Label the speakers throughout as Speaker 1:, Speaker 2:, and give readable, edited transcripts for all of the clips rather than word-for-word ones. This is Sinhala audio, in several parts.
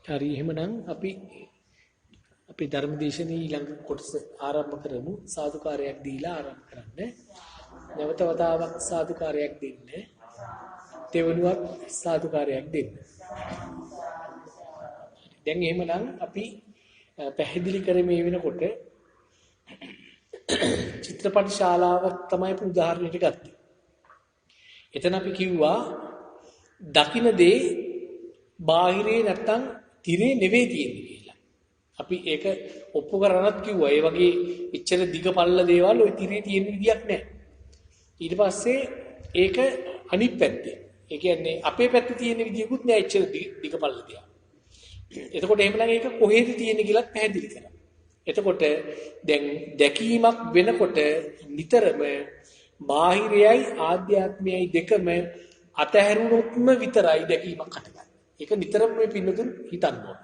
Speaker 1: හරි එහෙමනම් අපි අපේ ධර්මදේශනේ ඊළඟ කොටස ආරම්භ කරමු. සාදුකාරයක් දීලා ආරම්භ කරන්න. නැවත වතාවක් සාදුකාරයක් දෙන්න. තෙවනුවක් සාදුකාරයක් දෙන්න. දැන් එහෙමනම් අපි පැහැදිලි කරමේ වෙනකොට චිත්‍රපට ශාලාවක් තමයි අපි උදාහරණයට ගත්තේ. එතන අපි කිව්වා දකින්න දේ බාහිරේ නැත්තම් තිරේ නෙවෙයි තියෙන්නේ කියලා. අපි ඒක ඔප්පු කරනත් කිව්වා. ඒ වගේ එච්චර දිග පල්ල දේවල් ওই තිරේ තියෙන විදියක් නැහැ. ඊට පස්සේ ඒක අනිත් පැත්තේ. ඒ කියන්නේ අපේ පැත්තේ තියෙන විදියකුත් නෑ එච්චර දිග පල්ල දේවල්. එතකොට එහෙමනම් ඒක කොහෙද තියෙන්නේ කියලාත් පැහැදිලි කරා. එතකොට දැන් දැකීමක් වෙනකොට නිතරම බාහිරයයි ආධ්‍යාත්මයයි දෙකම අතහැරුණොත්ම විතරයි දැකීමක් හටගන්නේ. ඒක නිතරම මේ පින්නතුන් හිතන්න ඕන.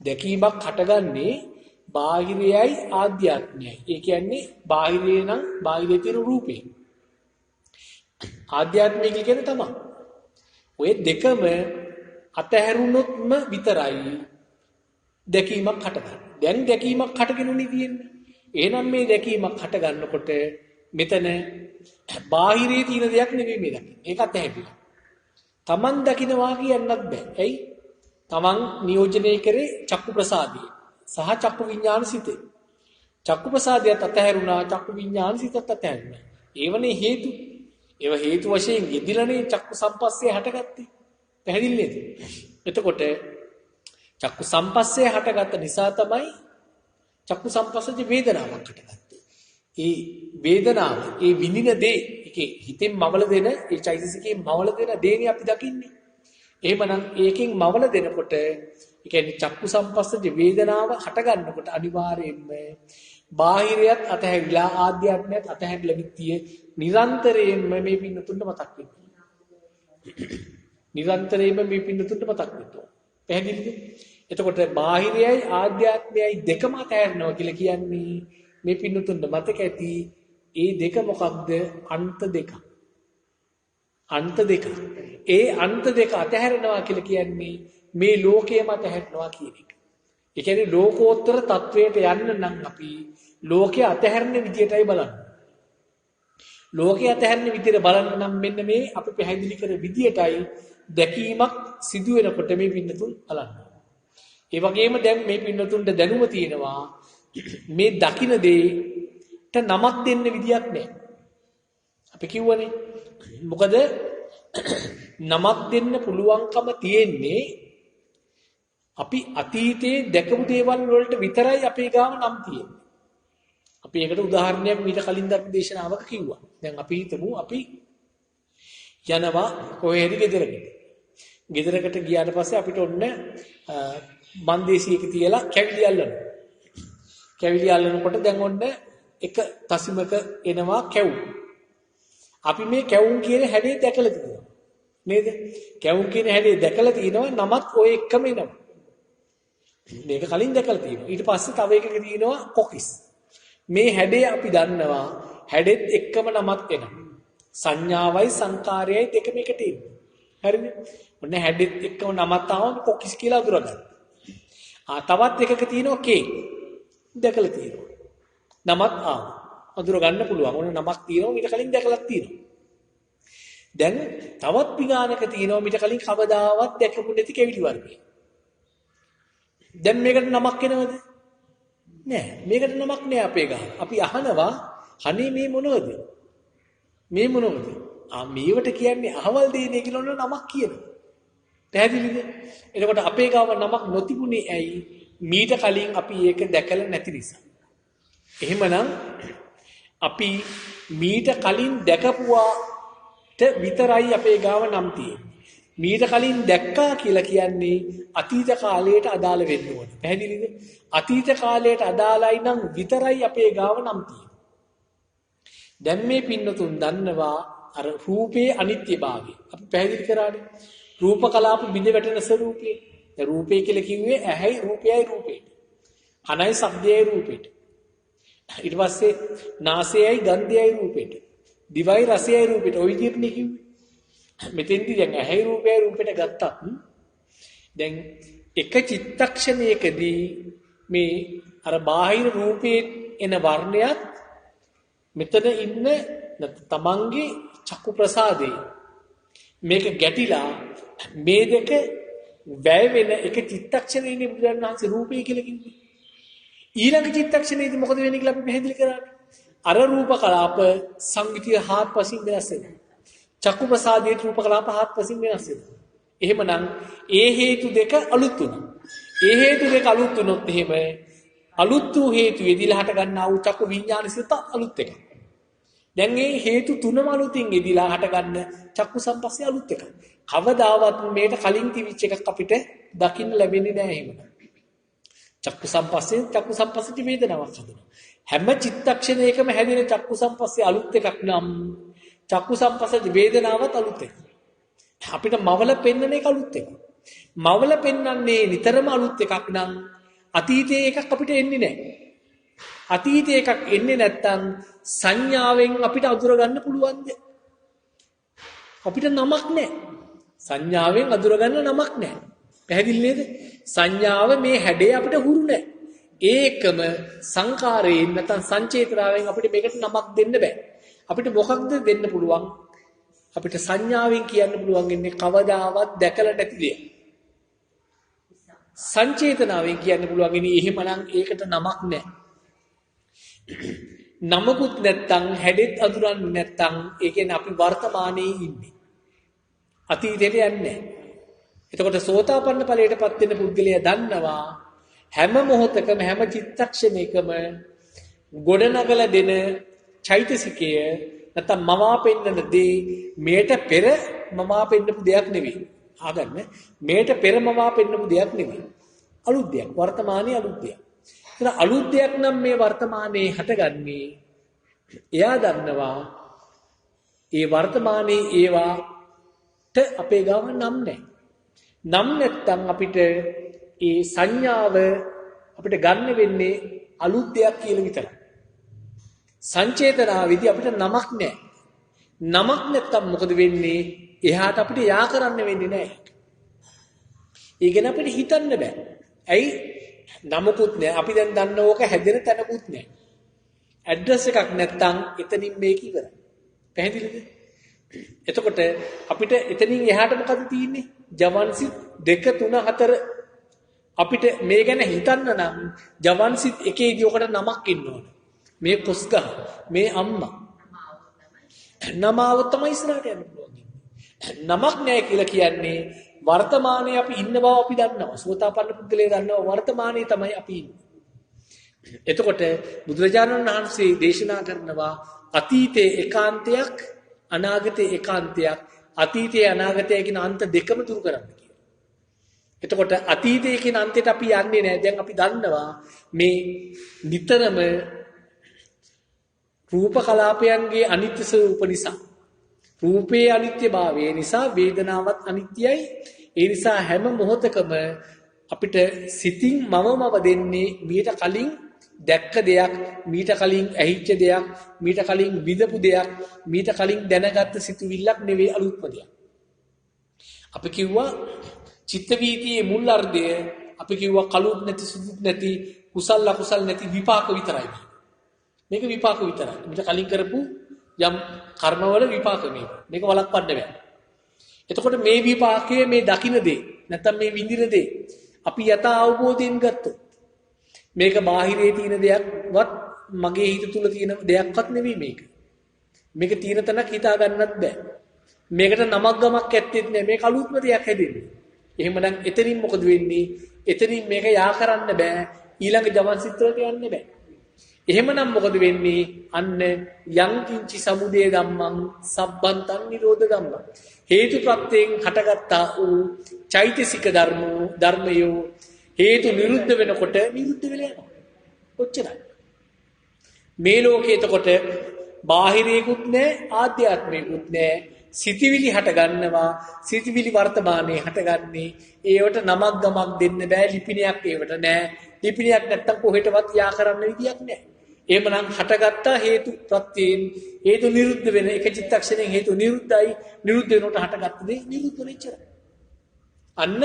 Speaker 1: දැකීමක් හටගන්නේ බාහිරයයි ආධ්‍යාත්මයයි. ඒ කියන්නේ බාහිරේ නම් බාහිරේ තියෙන රූපේ. ආධ්‍යාත්මය කියන්නේ තමයි. ඔය දෙකම අතහැරුණොත්ම විතරයි දැකීමක් හටගන්නේ. දැන් දැකීමක් හටගෙනුනේ තියෙන්නේ. එහෙනම් මේ දැකීමක් හට ගන්නකොට මෙතන බාහිරේ තියෙන දෙයක් නෙවෙයි මේ දකින්නේ. ඒක අතහැරිලා. Taman දකින්නවා කියන්නත් බෑ. ඇයි? Taman නියෝජනය කරේ චක්කු ප්‍රසාදිය සහ චක්කු විඥාන සිතේ. චක්කු ප්‍රසාදියත් අතහැරුණා, චක්කු විඥාන සිතත් අතහැරුණා. ඒවනේ හේතු. ඒව හේතු වශයෙන් යෙදිලානේ චක්කු සම්පස්සේ හටගත්තේ. පැහැදිලි නේද? එතකොට චක්කු සම්පස්සේ හටගත්ත නිසා තමයි චක්කු සම්පස්සජ වේදනාවක් හටගත්තේ. ඒ වේදනාව, ඒ විඳින දේ, ඒකේ හිතෙන් මවල දෙන, ඒ චෛතසිකයෙන් මවල දෙන දේනේ අපි දකින්නේ. එහෙමනම් ඒකෙන් මවල දෙනකොට, ඒ කියන්නේ චක්කු සම්පස්සජ වේදනාව හටගන්නකොට අනිවාර්යයෙන්ම බාහිරයත් අතහැරිලා ආධ්‍යාත්මයත් අතහැරිලා විත්තිය නිරන්තරයෙන්ම මේ පින්නතුන්ට මතක් වෙනවා. නිරන්තරයෙන්ම මේ පින්නතුන්ට මතක් වෙනවා. පැහැදිලිද? එතකොට බාහිරයයි ආධ්‍යාත්මයයි දෙකම අතහැරනවා කියලා කියන්නේ මේ පින්නතුන්ට මතක ඇති ඒ දෙක මොකක්ද? අන්ත දෙක. අන්ත දෙක. ඒ අන්ත දෙක අතහැරනවා කියලා කියන්නේ මේ ලෝකයම අතහැරනවා කියන එක. ඒ කියන්නේ ලෝකෝත්තර තත්වයට යන්න නම් අපි ලෝකය අතහැරන විදියටයි බලන්නේ. ලෝකය අතහැරන විදියට බලන්න නම් මෙන්න මේ අපි පැහැදිලි කර විදියටයි දැකීමක් සිදු වෙනකොට මේ පින්නතුන් බලන්න. ඒ වගේම දැන් මේ පින්නතුන්ට දැනුම තියෙනවා මේ දකින්න දෙයට නමක් දෙන්න විදියක් නැහැ. අපි කිව්වනේ මොකද නමක් දෙන්න පුළුවන්කම තියෙන්නේ අපි අතීතයේ දැකපු දේවල් වලට විතරයි අපේ ගාව නම් තියෙන්නේ. අපි ඒකට උදාහරණයක් මීට කලින් දක්ව දේශනාවක කිව්වා. දැන් අපි හිතමු අපි යනවා කොහේරි ගෙදරකට. ගෙදරකට ගියාට පස්සේ අපිට ඔන්න මන්දේසියක තියලා කැවිලි අල්ලනවා. කැවිලි අල්ලනකොට දැන් ඔන්න එක තසිමක එනවා කැවුම්. අපි මේ කැවුම් කියන හැඩේ දැකලා තියෙනවා. නේද? කැවුම් කියන හැඩේ දැකලා තිනවා නමත් ඔය එකම එනවා. මේක කලින් දැකලා තියෙනවා. ඊට පස්සේ තව එකක තියෙනවා කොකිස්. මේ හැඩේ අපි දන්නවා හැඩෙත් එක්කම නමක් එනවා. සංඥාවයි සංකාරයයි දෙකම එකට එන්නේ. හරිද? ඔන්න හැඩෙත් එක්කම නමක් ආවම කොකිස් කියලා අඳුරගන්න. තවත් එකක තියෙනවා කේ. දැකලා තියෙනවා. නමක් ආව. අඳුර ගන්න පුළුවන්. ඔන්න නමක් තියෙනවා ඊට කලින් දැකලා තියෙනවා. දැන් තවත් විඥානක තියෙනවා ඊට කලින් කවදාවත් දැකපු නැති කෙවිලි වර්ගය. දැන් මේකට නමක් එනවද? නෑ. මේකට නමක් නෑ අපේ ගහ. අපි අහනවා අනේ මේ මොනවද? මේ මොනවද? මේවට කියන්නේ අහවල් දෙන්නේ කියලා නමක් කියනවා. පැහැදිලිද? එතකොට අපේ ගාව නමක් නොතිබුණේ ඇයි? මීට කලින් අපි ඒක දැකලා නැති නිසා. එහෙමනම් අපි මීට කලින් දැකපුවාට විතරයි අපේ ගාව නම් තියෙන්නේ. මීට කලින් දැක්කා කියලා කියන්නේ අතීත කාලයට අදාළ වෙන්න ඕනේ. පැහැදිලිද? අතීත කාලයට අදාළයි නම් විතරයි අපේ ගාව නම් තියෙන්නේ. දැන් මේ පින්නතුන් දන්නවා අර රූපේ අනිත්‍යභාවය. අපි පැහැදිලි කරානේ. රූප කලාප බිඳ වැටෙන ස්වરૂපේ. දැන් රූපේ කියලා කිව්වේ ඇහැයි රූපයයි රූපේට. කනයි ශබ්දයයි රූපේට. ඊට පස්සේ නාසයයි ගන්ධයයි රූපේට. දිවයි රසයයි රූපේට. ඔය විදිහටනේ කිව්වේ. මෙතෙන්දී දැන් ඇහැයි රූපයයි රූපේට ගත්තත් දැන් එක චිත්තක්ෂණයකදී මේ අර බාහිර රූපේ එන වර්ණයත් මෙතන ඉන්න තමන්ගේ චක්කු ප්‍රසාදේ මේක ගැටිලා මේ දෙක වැය වෙන එක චිත්තක්ෂණයේදී බුදුරජාණන් වහන්සේ රූපය කියලා කිව්වේ. ඊළඟ චිත්තක්ෂණයේදී මොකද වෙන්නේ කියලා අපි පැහැදිලි කරන්නේ. අර රූප කලාප සංගීතය හාත්පසින් වෙනස් වෙනවා. චක්කු ප්‍රසාදයේ රූප කලාප හාත්පසින් වෙනස් වෙනවා. එහෙමනම් ඒ හේතු දෙක අලුත් වුණා. ඒ හේතු දෙක අලුත් වුණොත් එහෙම අලුත් වූ හේතු යෙදිලා හට ගන්නා වූ චක්කු විඥාන සිත අලුත් එකක්. දැන් මේ හේතු තුනම අලුතින් යෙදිලා හට ගන්න චක්කු සම්පස්සේ අලුත් එකක්. කවදාවත් මේට කලින් තිබිච්ච එකක් අපිට දකින්න ලැබෙන්නේ නැහැ එහෙම. චක්කු සම්පස්සේ වේදනාවක් හදනවා. හැම චිත්තක්ෂණයකම හැදෙන චක්කු සම්පස්සේ අලුත් එකක් නම් චක්කු සම්පස්සේ වේදනාවත් අලුත් එකක්. අපිට මවල පෙන්වන එක අලුත් එකක්. මවල පෙන්වන්නේ නිතරම අලුත් එකක් නම් අතීතයේ එකක් අපිට එන්නේ නැහැ. අතීතයේ එකක් එන්නේ නැත්තම් සංඥාවෙන් අපිට අඳුර ගන්න පුළුවන්ද? අපිට නමක් නැහැ. සංඥාවෙන් අඳුර ගන්න නමක් නැහැ. පැහැදිලි නේද? සංඥාව මේ හැඩේ අපිට හුරු නැහැ. ඒකම සංකාරයෙන් නැත්නම් සංචේතනාවෙන් අපිට මේකට නමක් දෙන්න බෑ. අපිට මොකක්ද දෙන්න පුළුවන්? අපිට සංඥාවෙන් කියන්න පුළුවන් ඉන්නේ කවදාවත් දැකලා නැති දෙයක්. සංචේතනාවෙන් කියන්න පුළුවන් ඉන්නේ එහෙමනම් ඒකට නමක් නැහැ. නමකුත් නැත්තම් හැඩෙත් අඳුරන්නේ නැත්තම් ඒ කියන්නේ අපි වර්තමානයේ ඉන්නේ. අතීතයට යන්නේ නැහැ. එතකොට සෝතාපන්න ඵලයටපත් වෙන පුද්ගලයා දන්නවා හැම මොහොතකම හැම චිත්තක්ෂණයකම ගොඩනගලා දෙන චෛතසිකය නැත්නම් මමා පෙන්නන දේ මේට පෙර මමා පෙන්නපු දෙයක් නෙවෙයි. ආගන්න මේට පෙර මමා පෙන්නපු දෙයක් නෙවෙයි. අලුත් දෙයක් වර්තමානයේ අලුත් දෙයක්. ඒතර අලුත් දෙයක් නම් මේ වර්තමානයේ හටගන්නේ එයා දන්නවා ඒ වර්තමානයේ ඒවාට අපේ ගාව නම් නැහැ. නම් නැත්තම් අපිට ඒ සංඥාව අපිට ගන්න වෙන්නේ අලුත් දෙයක් කියලා විතරයි. සංචේතනාවේදී අපිට නමක් නැහැ. නමක් නැත්තම් මොකද වෙන්නේ? එහාට අපිට යා කරන්න වෙන්නේ නැහැ. ඒ ගැන අපිට හිතන්න බෑ. ඇයි? නමකුත් නැහැ. අපි දැන් දන්න ඕක හැදෙන තැනකුත් නැහැ. ඇඩ්‍රස් එකක් නැත්තම් එතනින් මේක ඉවරයි. පැහැදිලිද? එතකොට අපිට එතනින් එහාට මොකද තියෙන්නේ? ජවන්සිට 2 3 4 අපිට මේ ගැන හිතන්න නම් ජවන්සිට එකේදී ඔකට නමක් ඉන්න ඕන. මේ කොස්ගහ, මේ අම්මා. නමාව තමයි ඉස්සරහට යන්න පුළුවන්. නමක් නැහැ කියලා කියන්නේ වර්තමානයේ අපි ඉන්න බව අපි දන්නවා. සෝතාපන්න පුද්ගලයා දන්නවා වර්තමානයේ තමයි අපි ඉන්නේ. එතකොට බුදුරජාණන් වහන්සේ දේශනා කරනවා අතීතයේ ඒකාන්තයක් අනාගතයේ ඒකාන්තයක් අතීතයේ අනාගතයේ කියන අන්ත දෙකම දුරු කරන්න කියලා. එතකොට අතීතයේ කියන අන්තයට අපි යන්නේ නැහැ. දැන් අපි දන්නවා මේ නිතරම රූප කලාපයන්ගේ අනිත්‍ය ස්වરૂප නිසා රූපේ අනිත්‍යභාවය නිසා වේදනාවත් අනිත්‍යයි. ඒ නිසා හැම මොහොතකම අපිට සිතින් මවමව දෙන්නේ මීට කලින් දැක්ක දෙයක්, මීට කලින් ඇහිච්ච දෙයක්, මීට කලින් විඳපු දෙයක්, මීට කලින් දැනගත්ත සිතුවිල්ලක් නෙවෙයි අලුත්ම දෙයක්. අපි කිව්වා චිත්ත වීතියේ මුල් අර්ධය අපි කිව්වා කලුත් නැති සුදුත් නැති කුසල අකුසල නැති විපාක විතරයි. මේක විපාක විතරයි. මීට කලින් කරපු යම් කර්මවල විපාක මේක වළක්වන්න බෑ. එතකොට මේ විපාකයේ මේ දකින්න දේ නැත්නම් මේ විඳින දේ අපි යථා අවබෝධයෙන් ගත්තොත් මේක බාහිරේ තියෙන දෙයක්වත් මගේ හිත තුල තියෙන දෙයක්වත් නෙවෙයි මේක. මේක තියෙන තැනක් හිතා ගන්නත් බෑ. මේකට නමක් ගමක් ඇත්තෙත් නෑ. මේක අලුත්ම දෙයක් හැදෙන්නේ. එහෙමනම් එතනින් මොකද වෙන්නේ? එතනින් මේක යා කරන්න බෑ. ඊළඟ ජවන් සිත්වලට යන්න බෑ. එහෙමනම් මොකද වෙන්නේ? අන්න යං කිංචි සමුදය ධම්මං සබ්බන්තං නිරෝධ ධම්මං. හේතුප්‍රත්‍යයෙන් හටගත්තා වූ චෛතසික ධර්මයෝ හේතු නිරුද්ධ වෙනකොට නිරුද්ධ වෙලා යනවා. ඔච්චරයි. මේ ලෝකේ එතකොට බාහිරේකුත් නැහැ, ආධ්‍යාත්මිකුත් නැහැ. සිතිවිලි හට ගන්නවා. සිතිවිලි වර්තමානයේ හටගන්නේ. ඒවට නමක් ගමක් දෙන්න බෑ. ලිපිනයක් ඒවට නැහැ. ලිපිනයක් නැත්තම් කොහෙටවත් යා කරන්න විදියක් නැහැ. එහෙමනම් හටගත්තා හේතු ප්‍රත්‍යයෙන් හේතු නිරුද්ධ වෙන එක චිත්තක්ෂණයෙන් හේතු නිරුද්ධයි. නිරුද්ධ වෙනකොට හටගත්ත දේ නිරුද්ධ වෙච්චරයි. අන්න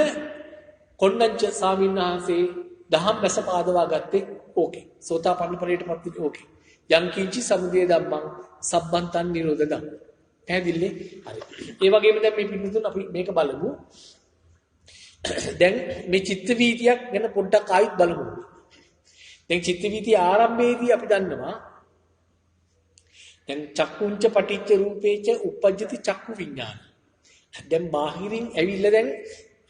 Speaker 1: කොණ්ණඤ්ඤ ස්වාමීන් වහන්සේ දහම් රස පාදවා ගත්තේ ඕකේ. සෝතාපන්න ඵලයටපත් වෙන්නේ ඕකේ. යං කිංචි සමුදය ධම්මං සබ්බන්තං නිරෝධ ධම්ම. පැහැදිලි? හරි. ඒ වගේම දැන් මේ පිටුතුන් අපි මේක බලමු. දැන් මේ චිත්ත වීතියක් ගැන පොඩ්ඩක් ආයිත් බලමු. දැන් චිත්ත වීතිය ආරම්භයේදී අපි දන්නවා දැන් චක්කුංච පටිච්ච රූපේච uppajjati චක්කු විඥාන. දැන් බාහිරින් ඇවිල්ලා දැන්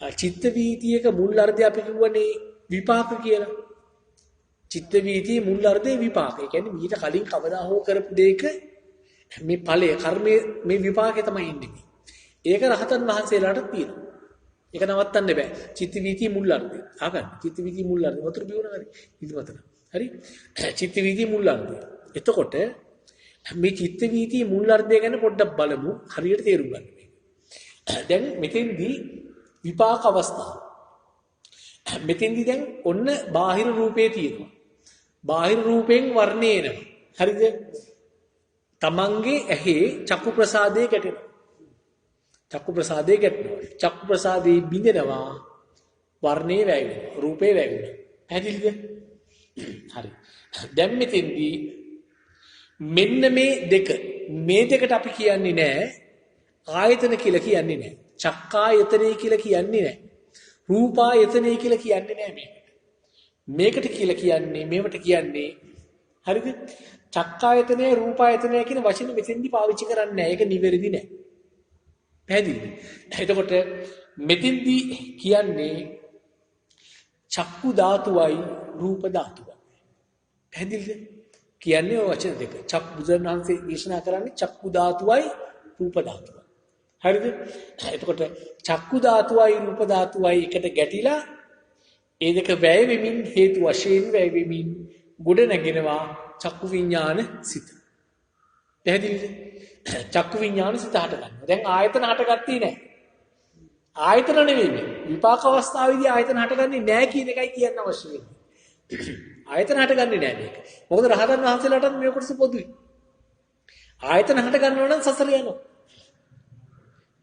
Speaker 1: චිත්ත වීතියක මුල් අර්ධය අපි කියවනේ විපාක කියලා. චිත්ත වීතියේ මුල් අර්ධය විපාක. ඒ කියන්නේ මීට කලින් කවදා හෝ කරපු දෙයක මේ ඵලය කර්මයේ මේ විපාකේ තමයි ඉන්නේ. ඒක රහතන් වහන්සේලාට තියෙනවා. ඒක නවත්තන්න බෑ. චිත්ත වීතියේ මුල් අර්ධය. ආගන්න. චිත්ත වීතියේ මුල් අර්ධය. වතුර බිවුණා හරි. ඉතිමතන. හරි. චිත්ත වීතියේ මුල් අර්ධය. එතකොට මේ චිත්ත වීතියේ මුල් අර්ධය ගැන පොඩ්ඩක් බලමු. හරියට තේරුම් ගන්න මේක. දැන් මෙතෙන්දී විපාක අවස්ථාව. මෙතෙන්දී දැන් ඔන්න බාහිර රූපේ තියෙනවා. බාහිර රූපෙන් වර්ණය එනවා. හරිද? තමන්ගේ ඇහි චක්කු ප්‍රසාදයේ ගැටෙනවා. චක්කු ප්‍රසාදයේ ගැටෙනවා. චක්කු ප්‍රසාදයේ බිඳෙනවා. වර්ණේ වැය වෙනවා. රූපේ වැය වෙනවා. පැහැදිලිද? හරි. දැන් මෙතෙන්දී මෙන්න මේ දෙකට අපි කියන්නේ නෑ ආයතන කියලා කියන්නේ නෑ. චක්කායතනෙ කියලා කියන්නේ නෑ. රූපායතනෙ කියලා කියන්නේ නෑ මේකට. මේකට කියලා කියන්නේ මේවට කියන්නේ හරිද? චක්කායතනය රූපායතනය කියන වචන මෙතෙන්දි පාවිච්චි කරන්නේ නැහැ. ඒක නිවැරදි නෑ. පැහැදිලිද? එතකොට මෙතෙන්දි කියන්නේ චක්කු ධාතුවයි රූප ධාතුවයි. පැහැදිලිද? කියන්නේ ඔය වචන දෙක. බුදුරණවහන්සේ දේශනා කරන්නේ චක්කු ධාතුවයි රූප ධාතුවයි. හරිද? එතකොට චක්කු ධාතුවයි රූප ධාතුවයි එකට ගැටිලා ඒ දෙක වැය වෙමින් හේතු වශයෙන් වැය වෙමින් ගොඩ නැගෙනවා චක්කු විඥාන සිත. පැහැදිලිද? චක්කු විඥාන සිත හට ගන්නවා. දැන් ආයතන හටගත්තේ නැහැ. ආයතන නෙවෙයි මේ. විපාක අවස්ථාවේදී ආයතන හටගන්නේ නැහැ කියන එකයි කියන්න අවශ්‍ය වෙන්නේ. ආයතන හටගන්නේ නැහැ මේක. මොකද රහතන් වහන්සේලාටත් මේ කොටස පොදුයි. ආයතන හට ගන්නවා නම් සසල යනවා.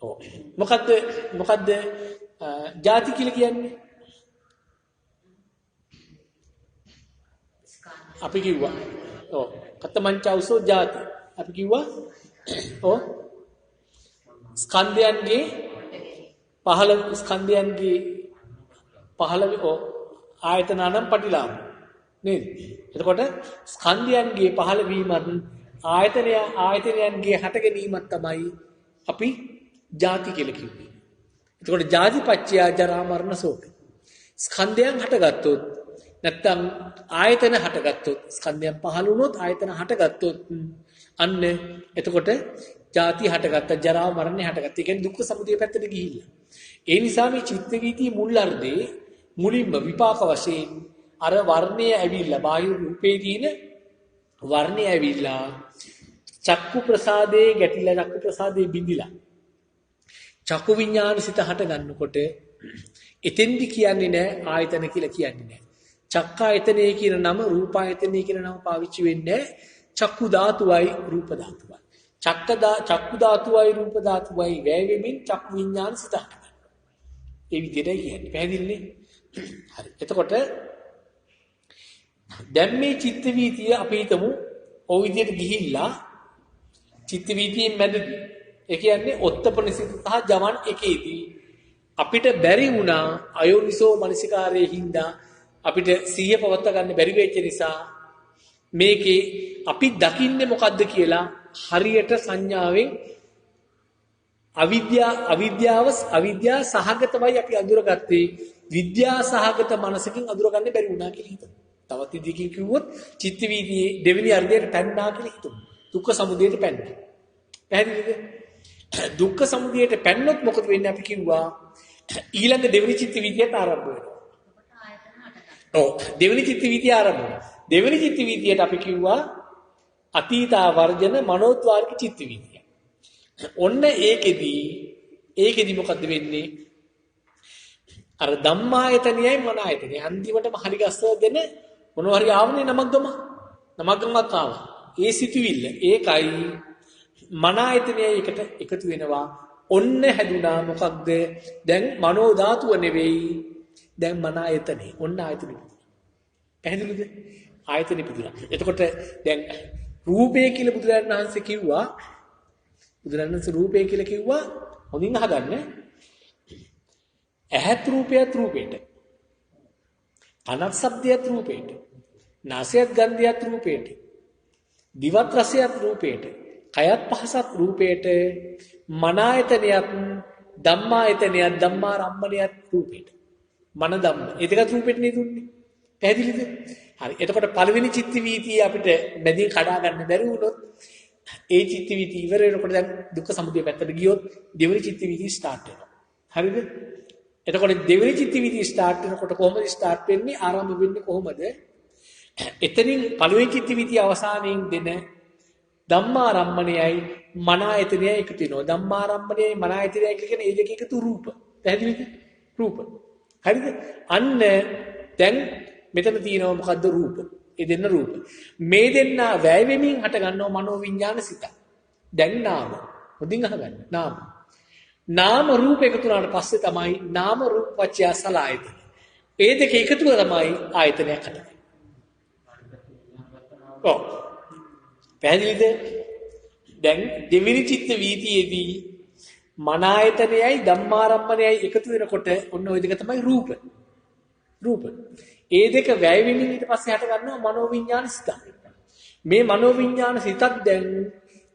Speaker 1: ඔව්. මොකද්ද ಜಾති කියලා කියන්නේ? අපි කිව්වා. ඔව්. කතමංචෞසෝ ಜಾති. අපි කිව්වා. ඔව්. ස්කන්ධයන්ගේ 15 ස්කන්ධයන්ගේ 15 ඔව් ආයතනනම් පටිලාභ. නේද? එතකොට ස්කන්ධයන්ගේ 15 වීමත් ආයතනයන්ගේ හට ගැනීමක් තමයි අපි ಜಾති කියලා කිව්වේ. එතකොට ජාතිපච්චය ජරා මරණ ශෝක. ස්කන්ධයන් හටගත්තොත් නැත්තම් ආයතන හටගත්තොත් ස්කන්ධයන් පහළ වුණොත් ආයතන හටගත්තොත් අන්න එතකොට ಜಾති හටගත්ත ජරා මරණය හටගත්ත. ඒ කියන්නේ දුක්ඛ සමුදය පැත්තට ගිහිල්ලා. ඒ නිසා මේ චිත්ත වීති මුල් අර්ධේ මුලින්ම විපාක වශයෙන් අර වර්ණය ඇවිල්ලා බාහිර රූපේ තියෙන වර්ණය ඇවිල්ලා චක්කු ප්‍රසාදේ ගැටිලා චක්කු ප්‍රසාදේ බිඳිලා චක්කු විඥාන සිත හට ගන්නකොට එතෙන්දි කියන්නේ නැහැ ආයතන කියලා කියන්නේ නැහැ. චක්කායතනේ කියන නම රූපායතනේ කියන නම පාවිච්චි වෙන්නේ චක්කු ධාතුවයි රූප ධාතුවයි. චක්කු ධාතුවයි රූප ධාතුවයි වැය වෙමින් චක්කු විඥාන සිත හට ගන්නවා. ඒ විදිහටයි කියන්නේ. පැහැදිලිනේ? හරි. එතකොට දැන් මේ චිත්ත වීතිය අපි හිතමු ඔය විදිහට ගිහිල්ලා චිත්ත වීතියෙන් මැදදී ඒ කියන්නේ ඔත්තපනිසිත සහ ජවන් එකේදී අපිට බැරි වුණා අයෝනිසෝ මනසිකාරයේ හින්දා අපිට සිහිය පවත්වා ගන්න බැරි වෙච්ච නිසා මේකේ අපි දකින්නේ මොකද්ද කියලා හරියට සංඥාවෙන් අවිද්‍යාව සහගතවයි අපි අඳුරගත්තේ විද්‍යා සහගත මනසකින් අඳුරගන්න බැරි වුණා කියලා හිතමු. තවත් ඉදිකින් කිව්වොත් චිත්ත වීදියේ දෙවෙනි අර්ධයට පැන්නා කියලා හිතමු. දුක්ඛ සමුදයට පැන්නා. පැහැදිලිද? දුක්ඛ සමුදයට පැන්නොත් මොකද වෙන්නේ අපි කිව්වා ඊළඟ දෙවෙනි චිත්ත වීදියට ආරම්භ වෙනවා. ඔව් දෙවෙනි චිත්ත වීදිය ආරම්භ වෙනවා. දෙවෙනි චිත්ත වීදියට අපි කිව්වා අතීතා වර්ජන මනෝද්වාරික චිත්ත වීදිය. ඔන්න ඒකෙදි මොකද්ද වෙන්නේ? අර ධම්මායතනයයි මනායතනයයි අන්තිමටම හරි ගස්සව දෙන මොනවා හරි ආවනේ නමග්ගමක් ආවා. ඒ සිතුවිල්ල ඒකයි මනායතනයයි එකට එකතු වෙනවා. ඔන්න හැදුනා මොකක්ද? දැන් මනෝ ධාතුව නෙවෙයි දැන් මන ආයතනේ. ඔන්න ආයතනෙ. පැහැදිලිද? ආයතනෙ පිටුලා. එතකොට දැන් රූපය කියලා බුදුරජාණන් වහන්සේ කිව්වා. බුදුරජාණන් වහන්සේ රූපය කියලා කිව්වා හොඳින් අහගන්න. ඇහත් රූපයත් රූපේට. කනත් ශබ්දයත් රූපේට. නාසයත් ගන්ධයත් රූපේට. දිවත් රසයත් රූපේට. කයත් පහසත් රූපේට. මන ආයතනයත් ධම්මායතනයත් ධම්මාරම්මණයත් රූපේට. මන ධම්ම. ඒ දෙකත් රූපෙට නේ දුන්නේ. පැහැදිලිද? හරි. එතකොට පළවෙනි චිත්ත වීතිය අපිට මැදින් කඩා ගන්න බැරි වුණොත් ඒ චිත්ත වීතිය ඉවර වෙනකොට දැන් දුක්ඛ සමුදය පැත්තට ගියොත් දෙවෙනි චිත්ත වීතිය ස්ටාර්ට් වෙනවා. හරිද? එතකොට දෙවෙනි චිත්ත වීතිය ස්ටාර්ට් වෙනකොට කොහොමද ස්ටාර්ට් වෙන්නේ? ආරම්භ වෙන්නේ කොහොමද? එතනින් පළවෙනි චිත්ත වීතිය අවසානයෙන් දෙන ධම්මාරම්මණයයි මන ආයතනයයි එකතු වෙනවා. ධම්මාරම්මණයයි මන ආයතනයයි කියන්නේ ඒ දෙක එකතු රූප. පැහැදිලිද? රූප. හරිද? අන්න දැන් මෙතන තියෙනවා මොකද්ද රූප? ඒ දෙන්න රූප. මේ දෙන්න වැය වෙමින් හට ගන්නවා මනෝ විඥාන සිත. දැන් නාම. හොඳින් අහගන්න. නාම. නාම රූප එකතු වුණාට පස්සේ තමයි නාම රූප පත්‍ය සලආයතන. ඒ දෙක එකතුව තමයි ආයතනයක් හටගන්නේ. ඔව්. පැහැදිලිද? දැන් දෙවිනි චිත්ත වීතියේදී මන ආයතනයයි ධම්මාරම්මණයයි එකතු වෙනකොට ඔන්න ওই දෙක තමයි රූප. රූප. ඒ දෙක වැය වෙමින් ඊට පස්සේ හට ගන්නවා මනෝවිඤ්ඤාණ සිත. මේ මනෝවිඤ්ඤාණ සිතක් දැන්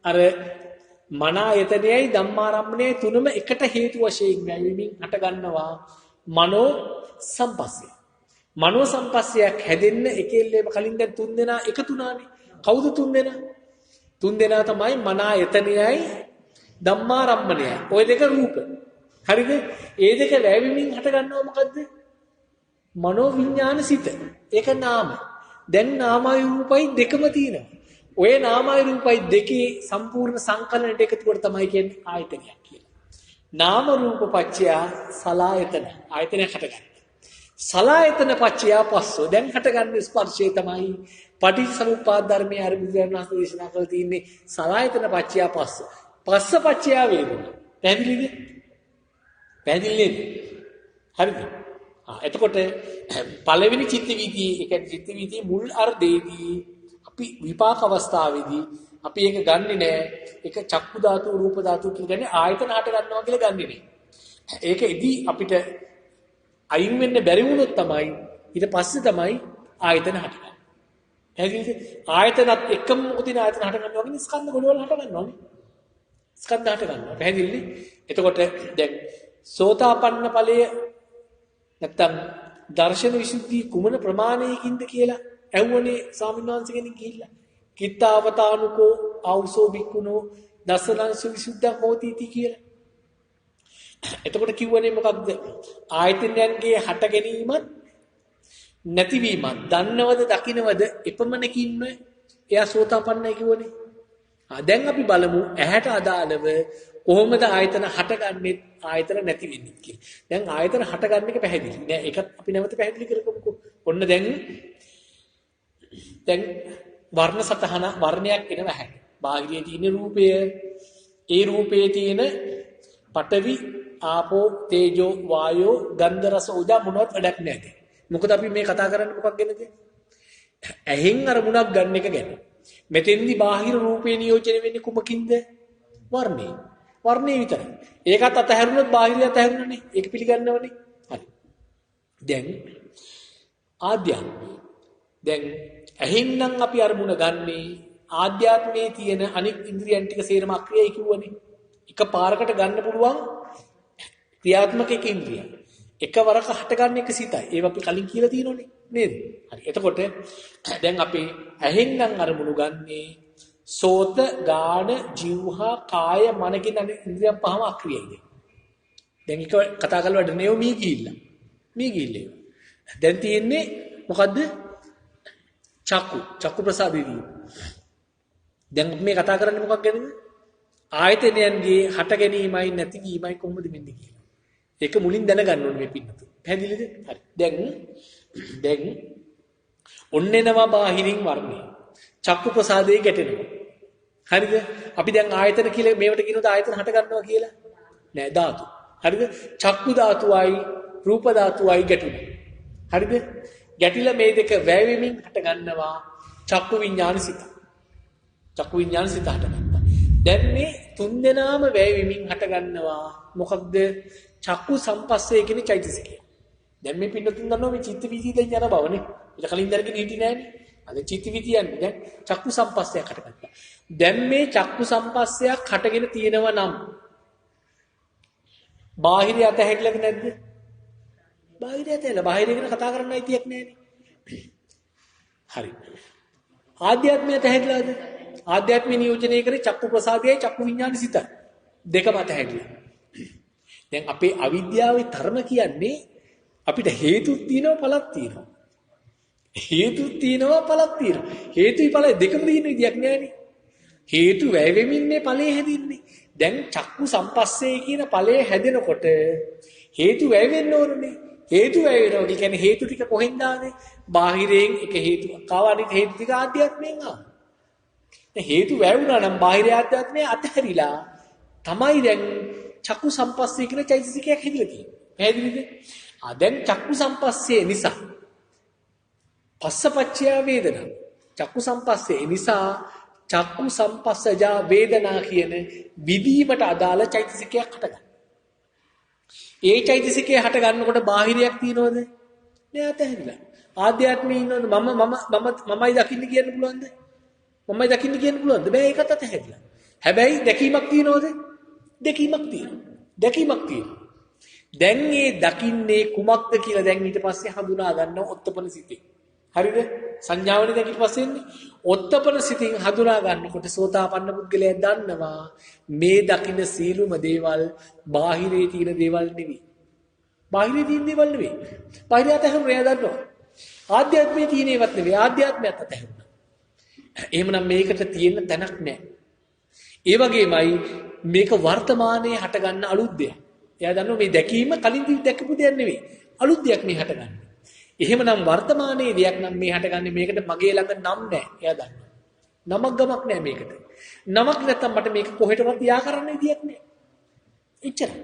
Speaker 1: අර මන ආයතනයයි ධම්මාරම්මණයයි තුනම එකට හේතු වශයෙන් වැය වෙමින් හට ගන්නවා මනෝ සම්පස්සය. මනෝ සම්පස්සයක් හැදෙන්න එකෙල්ලේම කලින් දැන් තුන් දෙනා එකතුනානේ. කවුද තුන් දෙනා? තුන් දෙනා තමයි මන ආයතනයයි ධම්මාරම්මණයයි. ওই දෙක රූප. හරිද? ඒ දෙක වැය වෙමින් හට ගන්නවා මොකද්ද? මනෝ විඥාන සිත. ඒක නාම. දැන් නාමයි රූපයි දෙකම තියෙනවා. ඔය නාමයි රූපයි දෙකේ සම්පූර්ණ සංකලනයට එකතු කර තමයි කියන්නේ ආයතනයක් කියලා. නාම රූප පත්‍ය සලආයතන. ආයතනයක් හටගන්නේ. සලආයතන පත්‍ය පස්සෝ. දැන් හටගන්නේ ස්පර්ශය තමයි පටිච්චසමුප්පාද ධර්මයේ අරමුණ වහන්සේ දේශනා කරලා තියෙන්නේ සලආයතන පත්‍ය පස්ස. පස්ස පත්‍ය වේදනා. පැහැදිලිද? පැහැදිලිද? හරිද? එතකොට පළවෙනි චිත්ත වීතියේ ඒ කියන්නේ චිත්ත වීතියේ මුල් අර්ධයේදී අපි විපාක අවස්ථාවේදී අපි ඒක ගන්නෙ නෑ. ඒක චක්කු ධාතු රූප ධාතු කියන්නේ ආයතන හට ගන්නවා කියලා ගන්නෙ නෑ. ඒක ඉදී අපිට අයින් වෙන්න බැරි වුණොත් තමයි ඊට පස්සේ තමයි ආයතන හටගන්නේ. පැහැදිලිද? ආයතනත් එකම මොකදින ආයතන හට ගන්නවා කියන්නේ ස්කන්ධ ගොඩවල් හට ගන්නවානේ. ස්කන්ධ හට ගන්නවා. පැහැදිලිද? එතකොට දැන් සෝතාපන්න ඵලයේ නැත්තම් දර්ශන විසුද්ධි කුමන ප්‍රමාණයකින්ද කියලා ඇහුවනේ ස්වාමීන් වහන්සේ කෙනෙක් ගිහිල්ලා. කිත්තාවතානුකෝ ආවුසෝ බික්කුණෝ දසලංසු විසුද්ධා හෝතිති කියලා. එතකොට කිව්වනේ මොකක්ද? ආයතනයන්ගේ හට ගැනීමත් නැතිවීමත් දන්නවද දකින්නවද එපමණකින්ම එයා සෝතාපන්නයි කිව්වනේ. දැන් අපි බලමු ඇහැට අදාළව කොහොමද ආයතන හටගන්නේ ආයතන නැති වෙන්නේ කියලා. දැන් ආයතන හටගන්න එක පැහැදිලි. නෑ ඒකත් අපි නැවත පැහැදිලි කරගමුකෝ. ඔන්න දැන් වර්ණ සතහන වර්ණයක් එනවා ඇහැ. බාහිරයේ තියෙන රූපය ඒ රූපයේ තියෙන පඨවි ආපෝ තේජෝ වායෝ ගන්ධ රස ඕජා මොනවත් වැඩක් නැහැ. මොකද අපි මේ කතා කරන්නේ මොකක් ගැනද? ඇහෙන් අරමුණක් ගන්න එක ගැන. මෙතෙන්දි බාහිර රූපේ නියෝජනය වෙන්නේ කුමකින්ද? වර්ණේ. වර්ණේ විතරයි. ඒකත් අතහැරුණොත් බාහිරය අතහැරුණනේ. ඒක පිළිගන්නවනේ. හරි. දැන් ආධ්‍යාත්මය. දැන් ඇහෙන්නම් අපි අරමුණ ගන්නේ ආධ්‍යාත්මයේ තියෙන අනික් ඉන්ද්‍රියන් ටික සේරම අක්‍රියයි කිව්වනේ. එක පාරකට ගන්න පුළුවන් ක්‍රියාත්මක එක ඉන්ද්‍රිය. එකවරක හටගන්න එක සිතයි. ඒක අපි කලින් කියලා තියෙනෝනේ නේද? හරි. එතකොට දැන් අපි ඇහෙන්නම් අරමුණු ගන්නේ සෝත ගාන જીවහා කාය මන කියන ඉන්ද්‍රියන් පහම අක්‍රියයිද? දැන් එක කතා කරලා වැඩ නෙවෙයි මී ගිහිල්ලා. මී ගිහිල්ලේ. දැන් තියෙන්නේ මොකද්ද? චක්කු ප්‍රසාදේදී. දැන් මේ කතා කරන්නේ මොකක් ගැනද? ආයතනයන්ගේ හට ගැනීමයි නැතිවීමයි කොහොමද වෙන්නේ කියලා. ඒක මුලින් දැනගන්න ඕනේ මේ පින්නතු. පැහැදිලිද? හරි. දැන් ඔන්නෙනවා බාහිරින් වර්ණය. චක්කු ප්‍රසාදේ ගැටෙනවා. හරිද? අපි දැන් ආයතන කියලා මේවට කියනොත් ආයතන හට ගන්නවා කියලා. නෑ ධාතු. හරිද? චක්කු ධාතුවයි රූප ධාතුවයි ගැටුනේ. හරිද? ගැටිලා මේ දෙක වැය වෙමින් හට ගන්නවා චක්කු විඥාන සිත. චක්කු විඥාන සිත හටගත්තා. දැන් මේ තුන් දෙනාම වැය වෙමින් හට ගන්නවා මොකක්ද? චක්කු සම්පස්සේ කියන චෛතසිකය. දැන් මේ පින්නතුන් දන්නවා මේ චිත්ත වීතිය දැන් යන බවනේ. ඒක කලින් දරගෙන හිටියේ නෑනේ. අද චිත්ත වීතිය යන්නේ දැන් චක්කු සම්පස්සයක් හටගත්තා. දැන් මේ චක්කු සම්පස්සයක් හටගෙන තියෙනවා නම් බාහිරය අතහැරිලාද නැද්ද? බාහිරය අතහැරලා බාහිරය ගැන කතා කරන්න අයිතියක් නෑනේ. හරි. ආධ්‍යාත්මය අතහැරිලාද? ආධ්‍යාත්මය නියෝජනය කරේ චක්කු ප්‍රසාදයයි චක්කු විඥාන සිතයි. දෙකම අතහැරිලා. දැන් අපේ අවිද්‍යාවේ ධර්ම කියන්නේ අපිට හේතුත් තියෙනවා ඵලත් තියෙනවා. හේතුත් තියෙනවා ඵලත් තියෙනවා. හේතුයි ඵලයි දෙකම තියෙන විදියක් නෑනේ. හේතු වැය වෙමින්නේ ඵලයේ හැදින්නේ. දැන් චක්කු සම්පස්සේ කියන ඵලයේ හැදෙනකොට හේතු වැය වෙන්න ඕනනේ. හේතු වැය වෙනවා කියන්නේ හේතු ටික කොහෙන්ද ආවේ? බාහිරයෙන් එක හේතුවක් ආවා. අනිත් හේතු ටික ආධ්‍යාත්මයෙන් ආවා. දැන් හේතු වැය වුණා නම් බාහිර ආධ්‍යාත්මය අතහැරිලා තමයි දැන් චක්කු සම්පස්සේ කියන චෛතසිකයක් හැදිලා තියෙන්නේ. පැහැදිලිද? දැන් චක්කු සම්පස්සේ නිසා පස්සපච්චය වේදනා. චක්කු සම්පස්සේ නිසා චක්කු සම්පස්සජා වේදනා කියන විදීමට අදාළ චෛතසිකයක් හටගන්නවා. ඒ චෛතසිකය හට ගන්නකොට බාහිරයක් තියනවද? නෑ අතහැරිලා. ආධ්‍යාත්මයේ ඉන්නවද? මමයි දකින්න කියන්න පුළුවන්ද? මමයි දකින්න කියන්න පුළුවන්ද? බෑ ඒකත් අතහැරිලා. හැබැයි දැකීමක් තියනවද? දැකීමක් තියෙනවා. දැකීමක් තියෙනවා. දැන් මේ දකින්නේ කුමක්ද කියලා දැන් ඊට පස්සේ හඳුනා ගන්න ඔත්තපන සිතේ. හරිද? සංඥාවනේ දැන් ඊට පස්සේ එන්නේ. ඔත්තපන සිතින් හඳුනා ගන්නකොට සෝතාපන්න පුද්ගලයා දන්නවා මේ දකින්න සීලුම දේවල් බාහිරේ තියෙන දේවල් නෙවෙයි. බාහිරේ තියෙන දේවල් නෙවෙයි. බාහිරය අතහැරුණා එයා දන්නවා. ආධ්‍යාත්මයේ තියෙන ඒවත් නෙවෙයි. ආධ්‍යාත්මයත් අතහැරුණා. එහෙමනම් මේකට තියෙන තැනක් නැහැ. ඒ වගේමයි මේක වර්තමානයේ හටගන්න අලුත් දෙයක්. එයා දන්නවා මේ දැකීම කලින් දැකපු දෙයක් නෙවෙයි. අලුත් දෙයක් මේ හටගන්නේ. එහෙමනම් වර්තමානයේ දෙයක් නම් මේ හටගන්නේ මේකට මගේ ළඟ නම් නැහැ. එයා දන්නවා. නමක් ගමක් නැහැ මේකට. නමක් නැත්තම් මට මේක කොහෙටවත් යා කරන්න විදියක් නැහැ. එච්චරයි.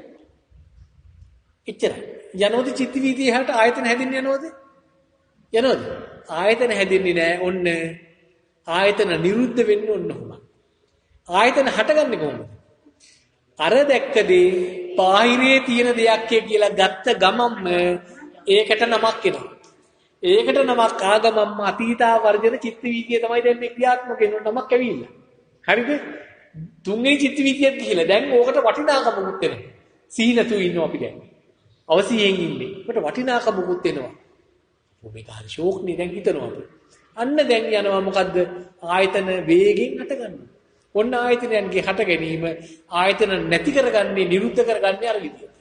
Speaker 1: එච්චරයි. යනෝද චිත්ත වීදියේ හැට ආයතන හැදින්න යනෝද? යනෝද? ආයතන හැදින්නේ නැහැ. ඔන්න ආයතන නිරුද්ධ වෙන්න ඕන උනා. ආයතන හටගන්නේ කොහොමද? අර දැක්කදී බාහිරේ තියෙන දෙයක් කියලා ගත්ත ගමම්ම ඒකට නමක් එනවා. ඒකට නමක් ආගමම්ම අතීතා වර්ජන චිත්ත වීතිය තමයි දැන් මේ ක්‍රියාත්මක වෙන නමක් ඇවිල්ලා. හරිද? තුන්වෙනි චිත්ත වීතියට ගිහිලා දැන් ඕකට වටිනාකමකුත් එනවා. සීනතු ඉන්නවා අපි දැන්. අවසියෙන් ඉන්නේ. ඒකට වටිනාකමකුත් එනවා. මේක හරි ෂෝක් නේ දැන් හිතනවා අපි. අන්න දැන් යනවා මොකද්ද? ආයතන වේගෙන් හටගන්නවා. ඔන්න ආයතනයන්ගේ හට ගැනීම ආයතන නැති කරගන්නේ නිරුද්ධ කරගන්නේ අර විදියට.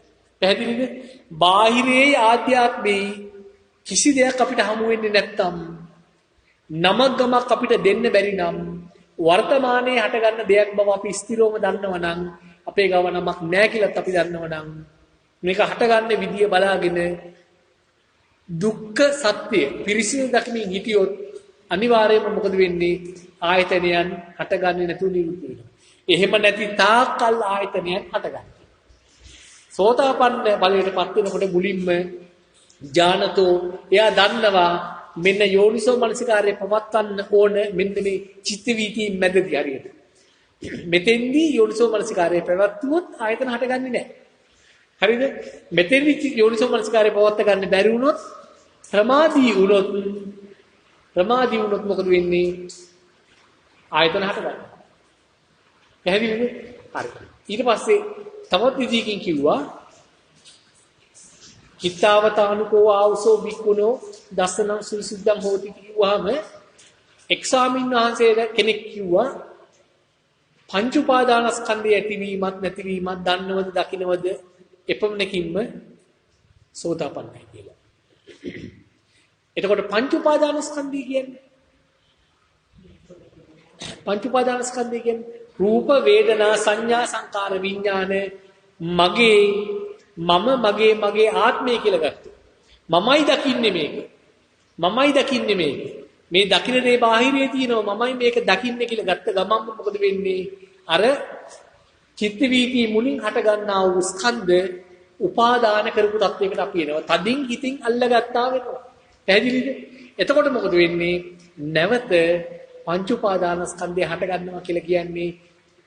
Speaker 1: පැහැදිලිද? බාහිරේ ආධ්‍යාත්මේ කිසි දෙයක් අපිට හමු වෙන්නේ නැත්තම් නමක් ගමක් අපිට දෙන්න බැරි නම් වර්තමානයේ හටගන්න දෙයක් බව අපි ස්ථිරවම දන්නවා නම් අපේ ගාව නමක් නැහැ කියලාත් අපි දන්නවා නම් මේක හටගන්න විදිය බලාගෙන දුක්ඛ සත්‍ය පිරිසිදු දකිමින් හිටියොත් අනිවාර්යයෙන්ම මොකද වෙන්නේ? ආයතනයන් හටගන්නේ නැතුව නිරුද්ධ වෙනවා. එහෙම නැති තාක්කල් ආයතනයන් හටගන්නවා. සෝතාපන්න ඵලයටපත් වෙනකොට මුලින්ම ඥානතෝ එයා දන්නවා මෙන්න යෝනිසෝ මනසිකාර්යය පවත්වන්න ඕන මෙන්න මේ චිත්ත වීතිය මැදදී හරියට. මෙතෙන්දී යෝනිසෝ මනසිකාර්යය පැවැත්වුවොත් ආයතන හටගන්නේ නැහැ. හරිද? මෙතෙන්දී යෝනිසෝ මනසිකාර්යය පවත්වා ගන්න බැරි වුණොත් ප්‍රමාදී වුණොත් මොකද වෙන්නේ? ආයතන හටගන්නවා. පැහැදිලිද? හරි. ඊට පස්සේ තවත් විදිහකින් කිව්වා හිතාවතානුකෝ ආවසෝ බික්කුණෝ දසනම් සුවිසුද්ධං හෝති කිව්වහම එක්සාමින් වහන්සේ කෙනෙක් කිව්වා පංච උපාදානස්කන්ධයේ ඇතිවීමත් නැතිවීමත් දන්නවද දකින්නවද එපමණකින්ම සෝතාපන්නයි කියලා. එතකොට පංච උපාදානස්කන්ධය කියන්නේ රූප වේදනා සංඥා සංකාර විඥාන මගේ ආත්මය කියලා ගත්තා. මමයි දකින්නේ මේක. මේ දකින්න දේ බාහිරේ තියෙනවා මමයි මේක දකින්නේ කියලා ගත්ත ගමන්ම මොකද වෙන්නේ? අර චිත්ත වීතිය මුලින් හට ගන්නා වූ ස්කන්ධ උපාදාන කරපු තත්වයකට අපි එනවා. තදින් හිතින් අල්ලගත්තා වෙනවා. පැහැදිලිද? එතකොට මොකද වෙන්නේ? නැවත පංච උපාදානස්කන්ධය හට ගන්නවා කියලා කියන්නේ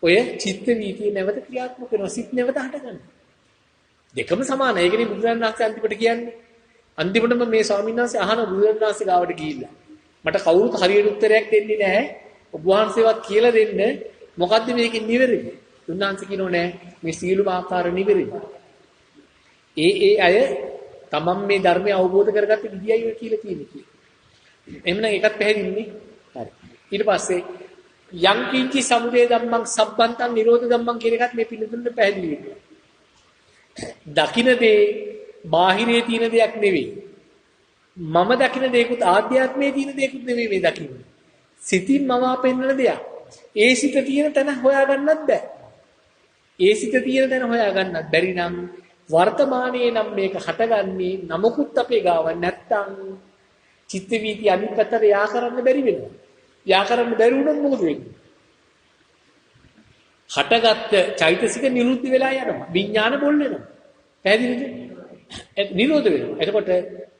Speaker 1: ඔය චිත්ත වීතිය නැවත ක්‍රියාත්මක වෙනවා. සිත් නැවත හට ගන්නවා. දෙකම සමානයි. ඒකනේ බුදුරජාණන් වහන්සේ අන්තිමට කියන්නේ. අන්තිමටම මේ ස්වාමීන් වහන්සේ අහන බුදුරජාණන් වහන්සේ ගාවට ගිහිල්ලා මට කවුරුත් හරියට උත්තරයක් දෙන්නේ නැහැ. ඔබ වහන්සේවත් කියලා දෙන්න මොකද්ද මේකේ නිවැරදි? උන්වහන්සේ කියනෝ නෑ මේ සීලම ආකාර නිවැරදි. ඒ අය තමන් මේ ධර්මය අවබෝධ කරගත්ත විදියයි ඔය කියලා තියෙන්නේ කියලා. එහෙනම් ඒකත් පැහැදිලිනේ. හරි. ඊට පස්සේ යං කිංචි සමුදය ධම්මං සබ්බන්තං නිරෝධ ධම්මං කියන එකත් මේ පිළිතුරට පැහැදිලි වෙනවා. දකින්න දේ බාහිරේ තියෙන දෙයක් නෙවෙයි. මම දකින්න දේකුත් ආධ්‍යාත්මයේ තියෙන දේකුත් නෙවෙයි මේ දකින්නේ. සිතින් මම පෙන්වන දෙයක්. ඒ සිත තියෙන තැන හොයාගන්නත් බෑ. ඒ සිත තියෙන තැන හොයාගන්නත් බැරි නම් වර්තමානයේ නම් මේක හටගන්නේ නමකුත් අපේ ගාව නැත්තම් චිත්ත වීති අනිත් පැත්තට යා කරන්න බැරි වෙනවා. යා කරන්න බැරි වුණොත් මොකද වෙන්නේ? හටගත්ත චෛතසික නිරුද්ධ වෙලා යනවා. විඥාන බොල් වෙනවා. පැහැදිලිද? නිරෝධ වෙනවා. එතකොට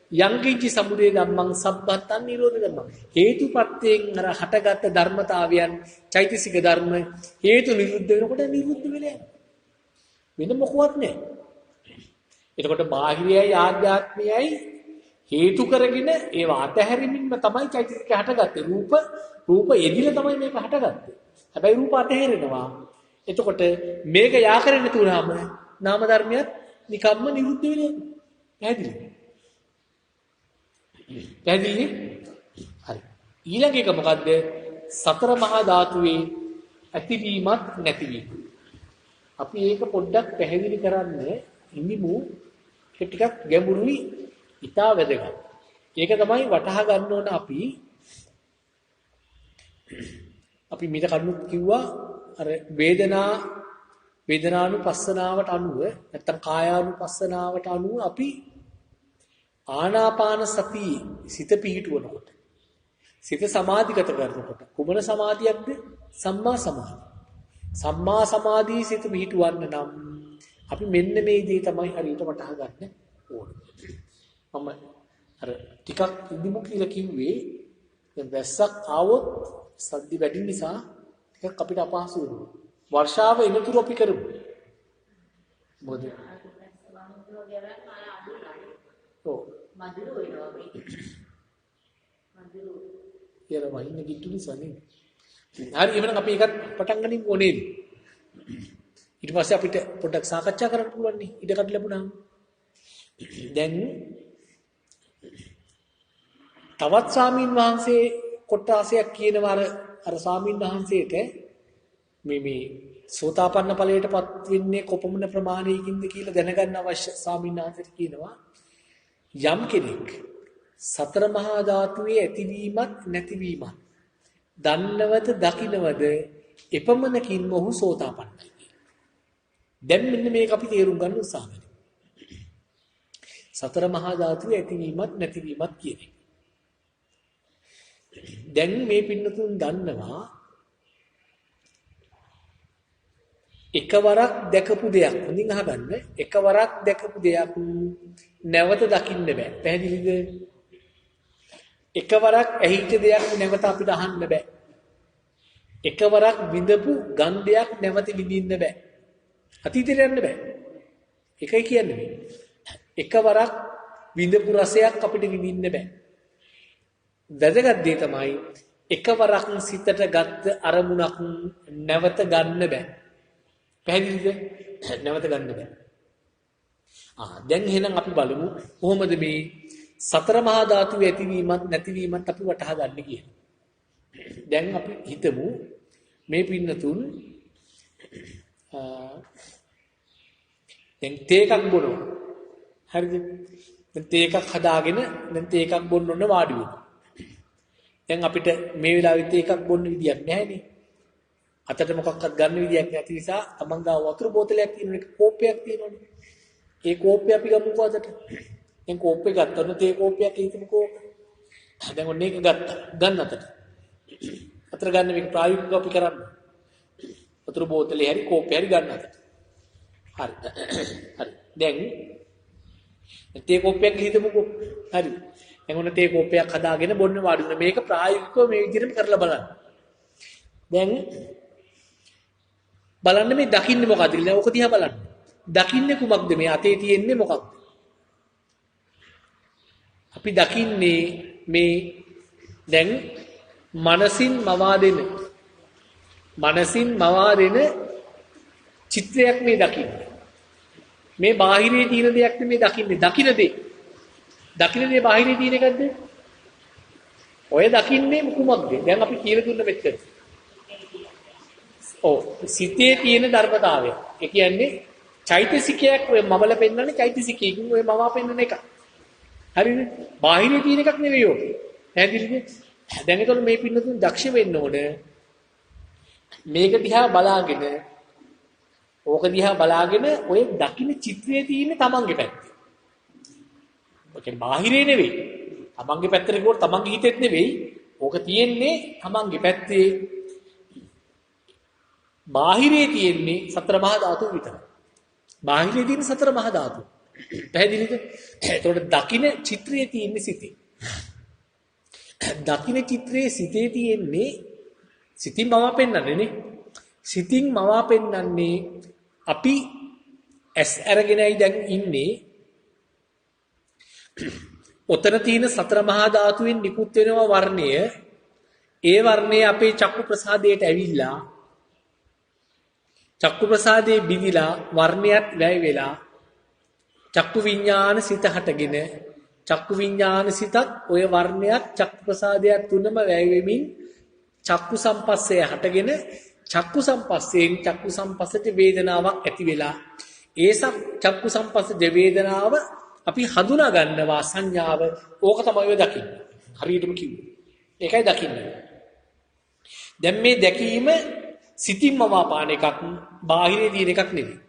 Speaker 1: යංකින්චි සමුදය ධම්මං සබ්බත්තං නිරෝධ ධම්මං. හේතුපත්යෙන් අර හටගත්ත ධර්මතාවයන් චෛතසික ධර්ම හේතු නිරුද්ධ වෙනකොට නිරුද්ධ වෙලා යනවා. වෙන මොකවත් නැහැ. එතකොට බාහිරයයි ආධ්‍යාත්මයයි හේතු කරගෙන ඒව අතහැරීමින්ම තමයි චෛතසික හටගත්තේ. රූප එදිලා තමයි මේක හටගත්තේ. හැබැයි රූප අතහැරෙනවා. එතකොට මේක යා කරන්න තුනම නාම ධර්මයක් නිකම්ම නිරුද්ධ වෙලා යනවා. පැහැදිලිද? පැහැදිලි? හරි. ඊළඟ එක මොකද්ද? සතර මහා ධාතුවේ ඇතිවීමත් නැතිවීම. අපි ඒක පොඩ්ඩක් පැහැදිලි කරන්න ඉනිමු. ඒක ටිකක් ගැඹුරුයි, ඉතා වැදගත්. ඒක තමයි වටහා ගන්න ඕන අපි මීට කරුණුත් කිව්වා අර වේදනානුපස්සනාවට අනුව නැත්තම් කායානුපස්සනාවට අනුව අපි ආනාපාන සතිය සිත පිහිටුවනකොට සිත සමාධිගත කරනකොට කුමන සමාධියක්ද? සම්මා සමාධිය. සම්මා සමාධිය සිත පිහිටුවන්න නම් අපි මෙන්න මේ දේ තමයි හරියට වටහා ගන්න ඕනේ. මම අර ටිකක් ඉදිමු කියලා කිව්වේ දැන් වැස්සක් ආවොත් සද්ද වැඩි නිසා ටිකක් අපිට අපහසු වෙනවා. වර්ෂාව එනතුරු අපි කරමු. මොකද? ඔව්. මදුරු වෙනවා මේ. මදුරු. ඊයර වහින්න කිට්ටු නිසා නේ. හරි එහෙනම් අපි ඒකත් පටන් ගනිමු ඕනේ. ඊට පස්සේ අපිට පොඩ්ඩක් සාකච්ඡා කරන්න පුළුවන් නේ ඉඩකඩ ලැබුණාම. දැන් තවත් ස්වාමීන් වහන්සේ කොටාසයක් කියනවා අර ස්වාමීන් වහන්සේට මේ සෝතාපන්න ඵලයටපත් වෙන්නේ කොපමණ ප්‍රමාණයකින්ද කියලා දැනගන්න අවශ්‍ය ස්වාමීන් වහන්සේට කියනවා යම් කෙනෙක් සතර මහා ධාතුවේ ඇතිවීමත් නැතිවීමත් දන්නවද දකින්නවද එපමණකින් මොහු සෝතාපන්නයි. දැන් මෙන්න මේක අපි තේරුම් ගන්න උත්සාහ කරමු. සතර මහා ධාතුවේ ඇතිවීමත් නැතිවීමත් කියන්නේ. දැන් මේ පින්නතුන් දන්නවා එකවරක් දැකපු දෙයක් හොඳින් අහගන්න එකවරක් දැකපු දෙයක් නැවත දකින්න බෑ. පැහැදිලිද? එකවරක් ඇහිච්ච දෙයක් නැවත අපිට අහන්න බෑ. එකවරක් විඳපු ගන්ධයක් නැවත විඳින්න බෑ. අතීතයට යන්න බෑ. එකයි කියන්නේ මේ. එකවරක් විඳපු රසයක් අපිට විඳින්න බෑ. වැදගත් දේ තමයි එකවරක් සිතට ගත්ත අරමුණක් නැවත ගන්න බෑ. පැහැදිලිද? නැවත ගන්න බෑ. දැන් එහෙනම් අපි බලමු කොහොමද මේ සතර මහා ධාතුවේ ඇතිවීමත් නැතිවීමත් අපි වටහා ගන්න කියලා. දැන් අපි හිතමු මේ පින්නතුන් දැන් තේ එකක් බොනවා. හරිද? දැන් තේ එකක් හදාගෙන දැන් තේ එකක් බොන්න ඕන වාඩි වෙනවා. දැන් අපිට මේ වෙලාවෙත් තේ එකක් බොන්න විදියක් නැහැනේ. අතට මොකක්වත් ගන්න විදියක් නැති නිසා තමන් ගාව වතුර බෝතලයක් තියෙන කෝප්පයක් තියෙනවනේ. ඒ කෝප්පය අපි ගමුකෝ අතට. දැන් කෝප්පේ ගත්තොත් තේ කෝප්පයක් හිතමුකෝ. දැන් ඔන්න ඒක ගත්තා. ගන්න අතට. අතට ගන්න මේක ප්‍රායෝගිකව අපි කරන්න. වතුර බෝතලේ හරි කෝප්පේ හරි ගන්න අතට. හරි. හරි. දැන් තේ කෝප්පයක් හිතමුකෝ. හරි. දැන් ඔන්න තේ කෝප්පයක් හදාගෙන බොන්න වාඩි වෙන මේක ප්‍රායෝගිකව මේ විදිහටම කරලා බලන්න. දැන් බලන්න මේ දකින්නේ මොකද්ද කියලා. ඔක දිහා බලන්න. දකින්නේ කුමක්ද? මේ අතේ තියෙන්නේ මොකක්ද? අපි දකින්නේ මේ දැන් මනසින් මවා දෙන චිත්‍රයක් මේ දකින්නේ. මේ බාහිරේ තියෙන දෙයක් නෙමේ දකින්නේ. දකින්න දේ බාහිරේ තියෙන එකක්ද? ඔය දකින්නේ කුමක්ද? දැන් අපි කියලා දුන්න මෙච්චර. සිතේ තියෙන ධර්මතාවය. ඒ කියන්නේ චෛතසිකයක් ඔය මමල පෙන්නන්නේ චෛතසිකයකින් ඔය මවා පෙන්නන එක. හරිද? බාහිරේ තියෙන එකක් නෙවෙයි ඔක. පැහැදිලිද? දැන් ඒතකොට මේ පින්නතුන් දක්ෂ වෙන්න ඕන. මේක දිහා බලාගෙන ඕක දිහා බලාගෙන ඔය දකින්න චිත්‍රයේ තියෙන තමන්ගේ පැත්තේ. ඔක බාහිරේ නෙවෙයි. තමන්ගේ පැත්තට ගියොත් තමන්ගේ හිතෙත් නෙවෙයි. ඕක තියෙන්නේ තමන්ගේ පැත්තේ. බාහිරේ තියෙන්නේ සතර මහා ධාතු විතරයි. බාහිරේ තියෙන සතර මහා ධාතු. පැහැදිලිද? එතකොට දකින්න චිත්‍රයේ තියෙන්නේ සිතේ. දකින්න චිත්‍රයේ සිතේ තියෙන්නේ සිතින් මවා පෙන්නන්නේ නේ. සිතින් මවා පෙන්නන්නේ අපි ඇස් අරගෙනයි දැන් ඉන්නේ. ඔතන තියෙන සතර මහා ධාතුවෙන් නිකුත් වෙනවා වර්ණය. ඒ වර්ණය අපේ චක්කු ප්‍රසාදයට ඇවිල්ලා චක්කු ප්‍රසාදේ බිඳිලා වර්ණයත් වැය වෙලා චක්කු විඥාන සිත හටගෙන චක්කු විඥාන සිතත් ඔය වර්ණයත් චක්කු ප්‍රසාදයක් තුනම වැය වෙමින් චක්කු සම්පස්සේ හටගෙන චක්කු සම්පස්සෙන් චක්කු සම්පස්සට වේදනාවක් ඇති වෙලා ඒ චක්කු සම්පස්සට වේදනාව අපි හඳුනා ගන්නවා සංඥාව. ඕක තමයි ඔය දකින්නේ. හරියටම කිව්වේ. ඒකයි දකින්නේ. දැන් මේ දැකීම සිතින්ම වාපාන එකක් බාහිරේ තියෙන එකක් නෙවෙයි.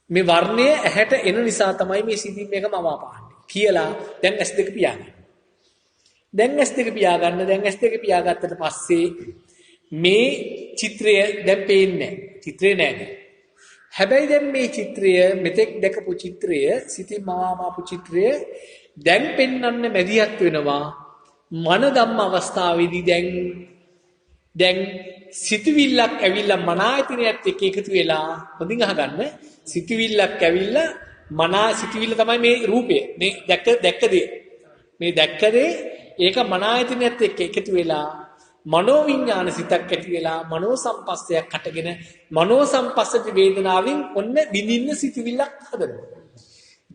Speaker 1: මේ වර්ණය ඇහැට එන නිසා තමයි මේ සිතින් මේකම වාපාන්නේ කියලා දැන් S2 පියාගන්න. දැන් S2 පියාගන්න. දැන් S2 පියාගත්තට පස්සේ මේ චිත්‍රය දැන් පේන්නේ නැහැ. චිත්‍රය නැහැ. හැබැයි දැන් මේ චිත්‍රය මෙතෙක් දැකපු චිත්‍රය සිතින් මවාපු චිත්‍රය දැන් පෙන්වන්න මැදිහත් වෙනවා මන ධම්ම අවස්ථාවේදී දැන් සිතවිල්ලක් ඇවිල්ලා මන ආයතනයත් එක්ක එකතු වෙලා හොඳින් අහගන්න. සිතවිල්ලක් ඇවිල්ලා මන සිතවිල්ල තමයි මේ රූපය. මේ දැක්ක දේ. මේ දැක්ක දේ ඒක මන ආයතනයත් එක්ක එකතු වෙලා මනෝ විඥාන සිතක් ඇති වෙලා මනෝ සම්පස්සයක් හටගෙන මනෝ සම්පස්සති වේදනාවෙන් ඔන්න විඳින්න සිතවිල්ලක් හදනවා.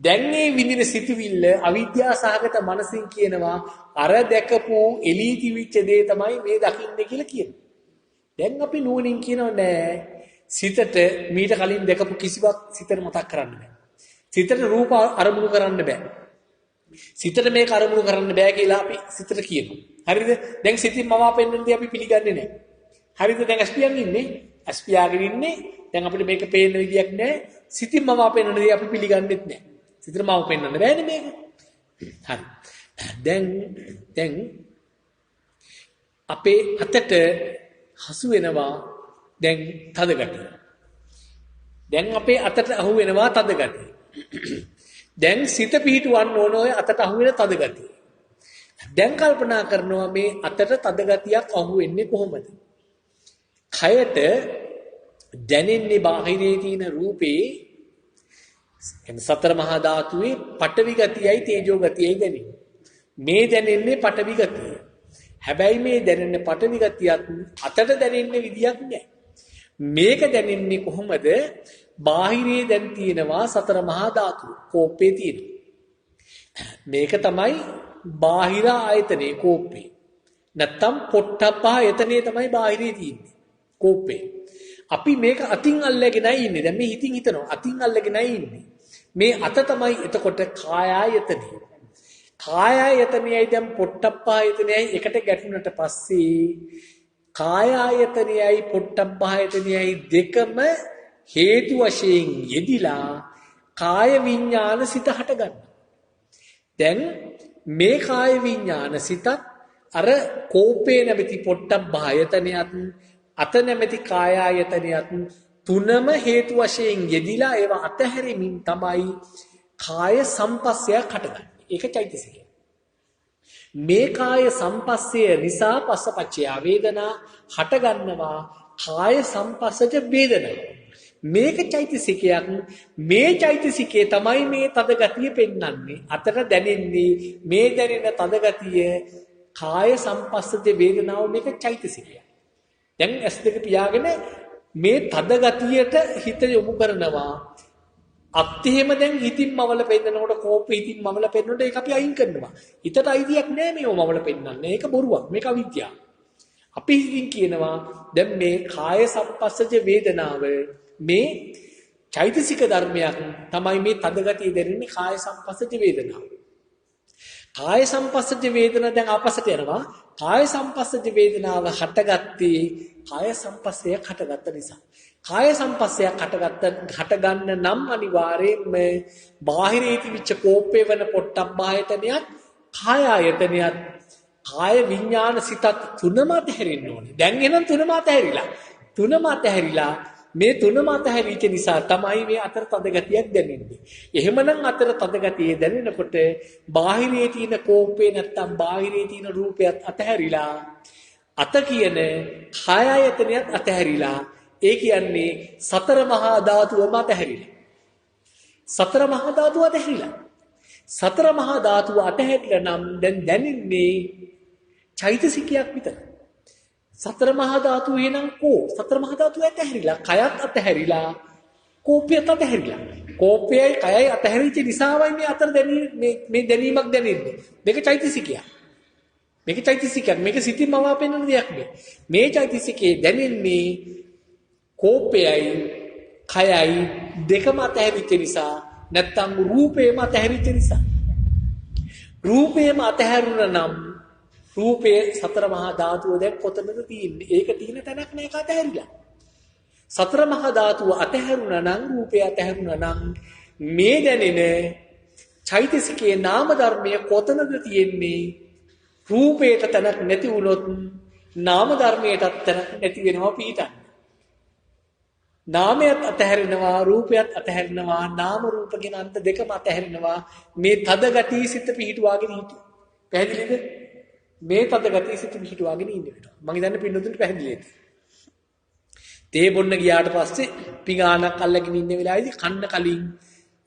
Speaker 1: දැන් මේ විඳින සිතවිල්ල අවිද්‍යා සහගත මනසින් කියනවා අර දැකපු එලී තිවිච්ච දේ තමයි මේ දකින්නේ කියලා කියනවා. දැන් අපි නුවණින් කියනවා නෑ සිතට මීට කලින් දැකපු කිසිවක් සිතට මතක් කරන්න බෑ. සිතට රූප අරමුණු කරන්න බෑ. සිතට මේක අරමුණු කරන්න බෑ කියලා අපි සිතට කියනවා. හරිද? දැන් සිතින් මවා පෙන්වන දේ අපි පිළිගන්නේ නැහැ. හරිද? දැන් ස්පියන් ඉන්නේ. ස්පියාගෙන ඉන්නේ. දැන් අපිට මේක පේන්න විදියක් නැහැ. සිතින් මවා පෙන්වන දේ අපි පිළිගන්නෙත් නැහැ. සිතට මව පෙන්වන්න බෑනේ මේක. හරි. දැන් අපේ අතට හසු වෙනවා දැන් තද ගැටි. දැන් අපේ අතට අහු වෙනවා තද ගැටි. දැන් සිත පිහිටවන්න ඕන ඔය අතට අහු වෙන තද ගැටි. දැන් කල්පනා කරනවා මේ අතට තද ගතියක් අහු වෙන්නේ කොහොමද? කයට දැනෙන්නේ බාහිරේ තියෙන රූපේ සතර මහා ධාතුවේ පඨවි ගතියයි තේජෝ ගතියයි දැනෙන්නේ. මේ දැනෙන්නේ පඨවි ගතිය. හැබැයි මේ දැනෙන පඨවි ගතියත් අතට දැනෙන්නේ විදියක් නැහැ. මේක දැනෙන්නේ කොහොමද? බාහිරේ දැන් තියෙනවා සතර මහා ධාතු කෝපේ තියෙනවා. මේක තමයි බාහිර ආයතනේ කෝපේ. නැත්තම් පොට්ටප්ප ආයතනේ තමයි බාහිරේ තියෙන්නේ. කෝපේ. අපි මේක අතින් අල්ලගෙනයි ඉන්නේ. දැන් මේ හිතින් හිතනවා අතින් අල්ලගෙනයි ඉන්නේ. මේ අත තමයි එතකොට කාය ආයතනේ. කාය ආයතනයයි දැන් පොට්ටප්ප ආයතනයයි එකට ගැටුණට පස්සේ කාය ආයතනයයි පොට්ටප්ප ආයතනයයි දෙකම හේතු වශයෙන් යෙදිලා කාය විඥාන සිත හටගන්නවා. දැන් මේ කාය විඥාන සිතත් අර කෝපේ නැමැති පොට්ටබ්බ ආයතනයත් අත නැමැති කාය ආයතනයත් තුනම හේතු වශයෙන් යෙදිලා ඒවා අතහැරීමින් තමයි කාය සම්පස්සය හටගන්නේ. ඒක චෛතසිකය. මේ කාය සම්පස්සය නිසා පස්සපච්චය වේදනා හටගන්නවා. කාය සම්පස්සජ වේදනා. මේක චෛතසිකයක්. මේ චෛතසිකේ තමයි මේ තද ගතිය පෙන්වන්නේ. අතට දැනෙන්නේ මේ දැනෙන තද ගතිය කාය සම්පස්සජ වේදනාව මේක චෛතසිකය. දැන් S2 පියාගෙන මේ තද ගතියට හිත යොමු කරනවා. අත්තිහෙම දැන් හිතින් මවල පෙන්නනකොට කෝපෙ හිතින් මවල පෙන්නනකොට ඒක අපි අයින් කරනවා. හිතට අයිතියක් නෑ මේව මවල පෙන්නන්නේ. ඒක බොරුවක්. මේක අවිද්‍යාව. අපි හිතින් කියනවා දැන් මේ කාය සම්පස්සජ වේදනාව මේ චෛතසික ධර්මයක් තමයි මේ තද ගතිය දැනෙන්නේ කාය සම්පස්සජ වේදනාව. කාය සම්පස්සජ වේදනාව දැන් ආපස්සට යනවා. කාය සම්පස්සජ වේදනාව හටගත්තේ කාය සම්පස්සය හටගත්ත නිසා. කාය සම්පස්සයක් හටගන්න නම් අනිවාර්යයෙන්ම බාහිරේ තිබිච්ච කෝපේ වෙන පොට්ටබ්බායතනයත් කාය ආයතනයත් කාය විඥාන සිතත් තුනම අතහැරෙන්න ඕනේ. දැන් එහෙනම් තුනම අතහැරිලා. තුනම අතහැරිලා මේ තුනම අතහැරීච්ච නිසා තමයි මේ අතර තද ගතියක් දැනෙන්නේ. එහෙමනම් අතර තද ගතිය දැනෙනකොට බාහිරේ තියෙන කෝපේ නැත්තම් බාහිරේ තියෙන රූපයත් අතහැරිලා අත කියන කාය ආයතනයත් අතහැරිලා ඒ කියන්නේ සතර මහා ධාතුවම අතහැරිලා. සතර මහා ධාතුව අතහැරිලා. සතර මහා ධාතුව අතහැරිලා නම් දැන් දැනෙන්නේ චෛතසිකයක් විතරයි. සතර මහා ධාතුව එනං කෝ? සතර මහා ධාතුව අතහැරිලා, කයත් අතහැරිලා, කෝපයත් අතහැරිලා. කෝපයයි කයයි අතහැරිච්ච නිසාවයි මේ අතර මේ දැනීමක් දැනෙන්නේ. මේක චෛතසිකයක්. මේක චෛතසිකයක්. මේක සිතින්ම වාපෙන්න දෙයක් නෙවෙයි. මේ චෛතසිකේ දැනෙන්නේ කෝපයයි කයයි දෙකම අතහැරිච්ච නිසා නැත්තම් රූපේම අතහැරිච්ච නිසා. රූපේම අතහැරුණා නම් රූපේ සතර මහා ධාතුව දැන් කොතනද තියෙන්නේ? ඒක තියෙන තැනක් නෑ. ඒක අතහැරිලා. සතර මහා ධාතුව අතහැරුණා නම් රූපේ අතහැරුණා නම් මේ දැනෙන චෛතසිකයේ නාම ධර්මය කොතනද තියෙන්නේ? රූපේට තැනක් නැති වුණොත් නාම ධර්මයටත් තැනක් නැති වෙනවා පිටන්න. නාමයත් අතහැරෙනවා රූපයත් අතහැරෙනවා නාම රූප කියන අන්ත දෙකම අතහැරෙනවා. මේ තද ගතිය සිත පිහිටුවාගෙන හිටිය. පැහැදිලිද? මේ තද ගතිය සිත පිහිටුවාගෙන ඉන්න වෙනවා. මම හිතන්නේ පින්නතුන්ට පැහැදිලිද? තේ බොන්න ගියාට පස්සේ පිඟානක් අල්ලගෙන ඉන්න වෙලාවේදී කන්න කලින්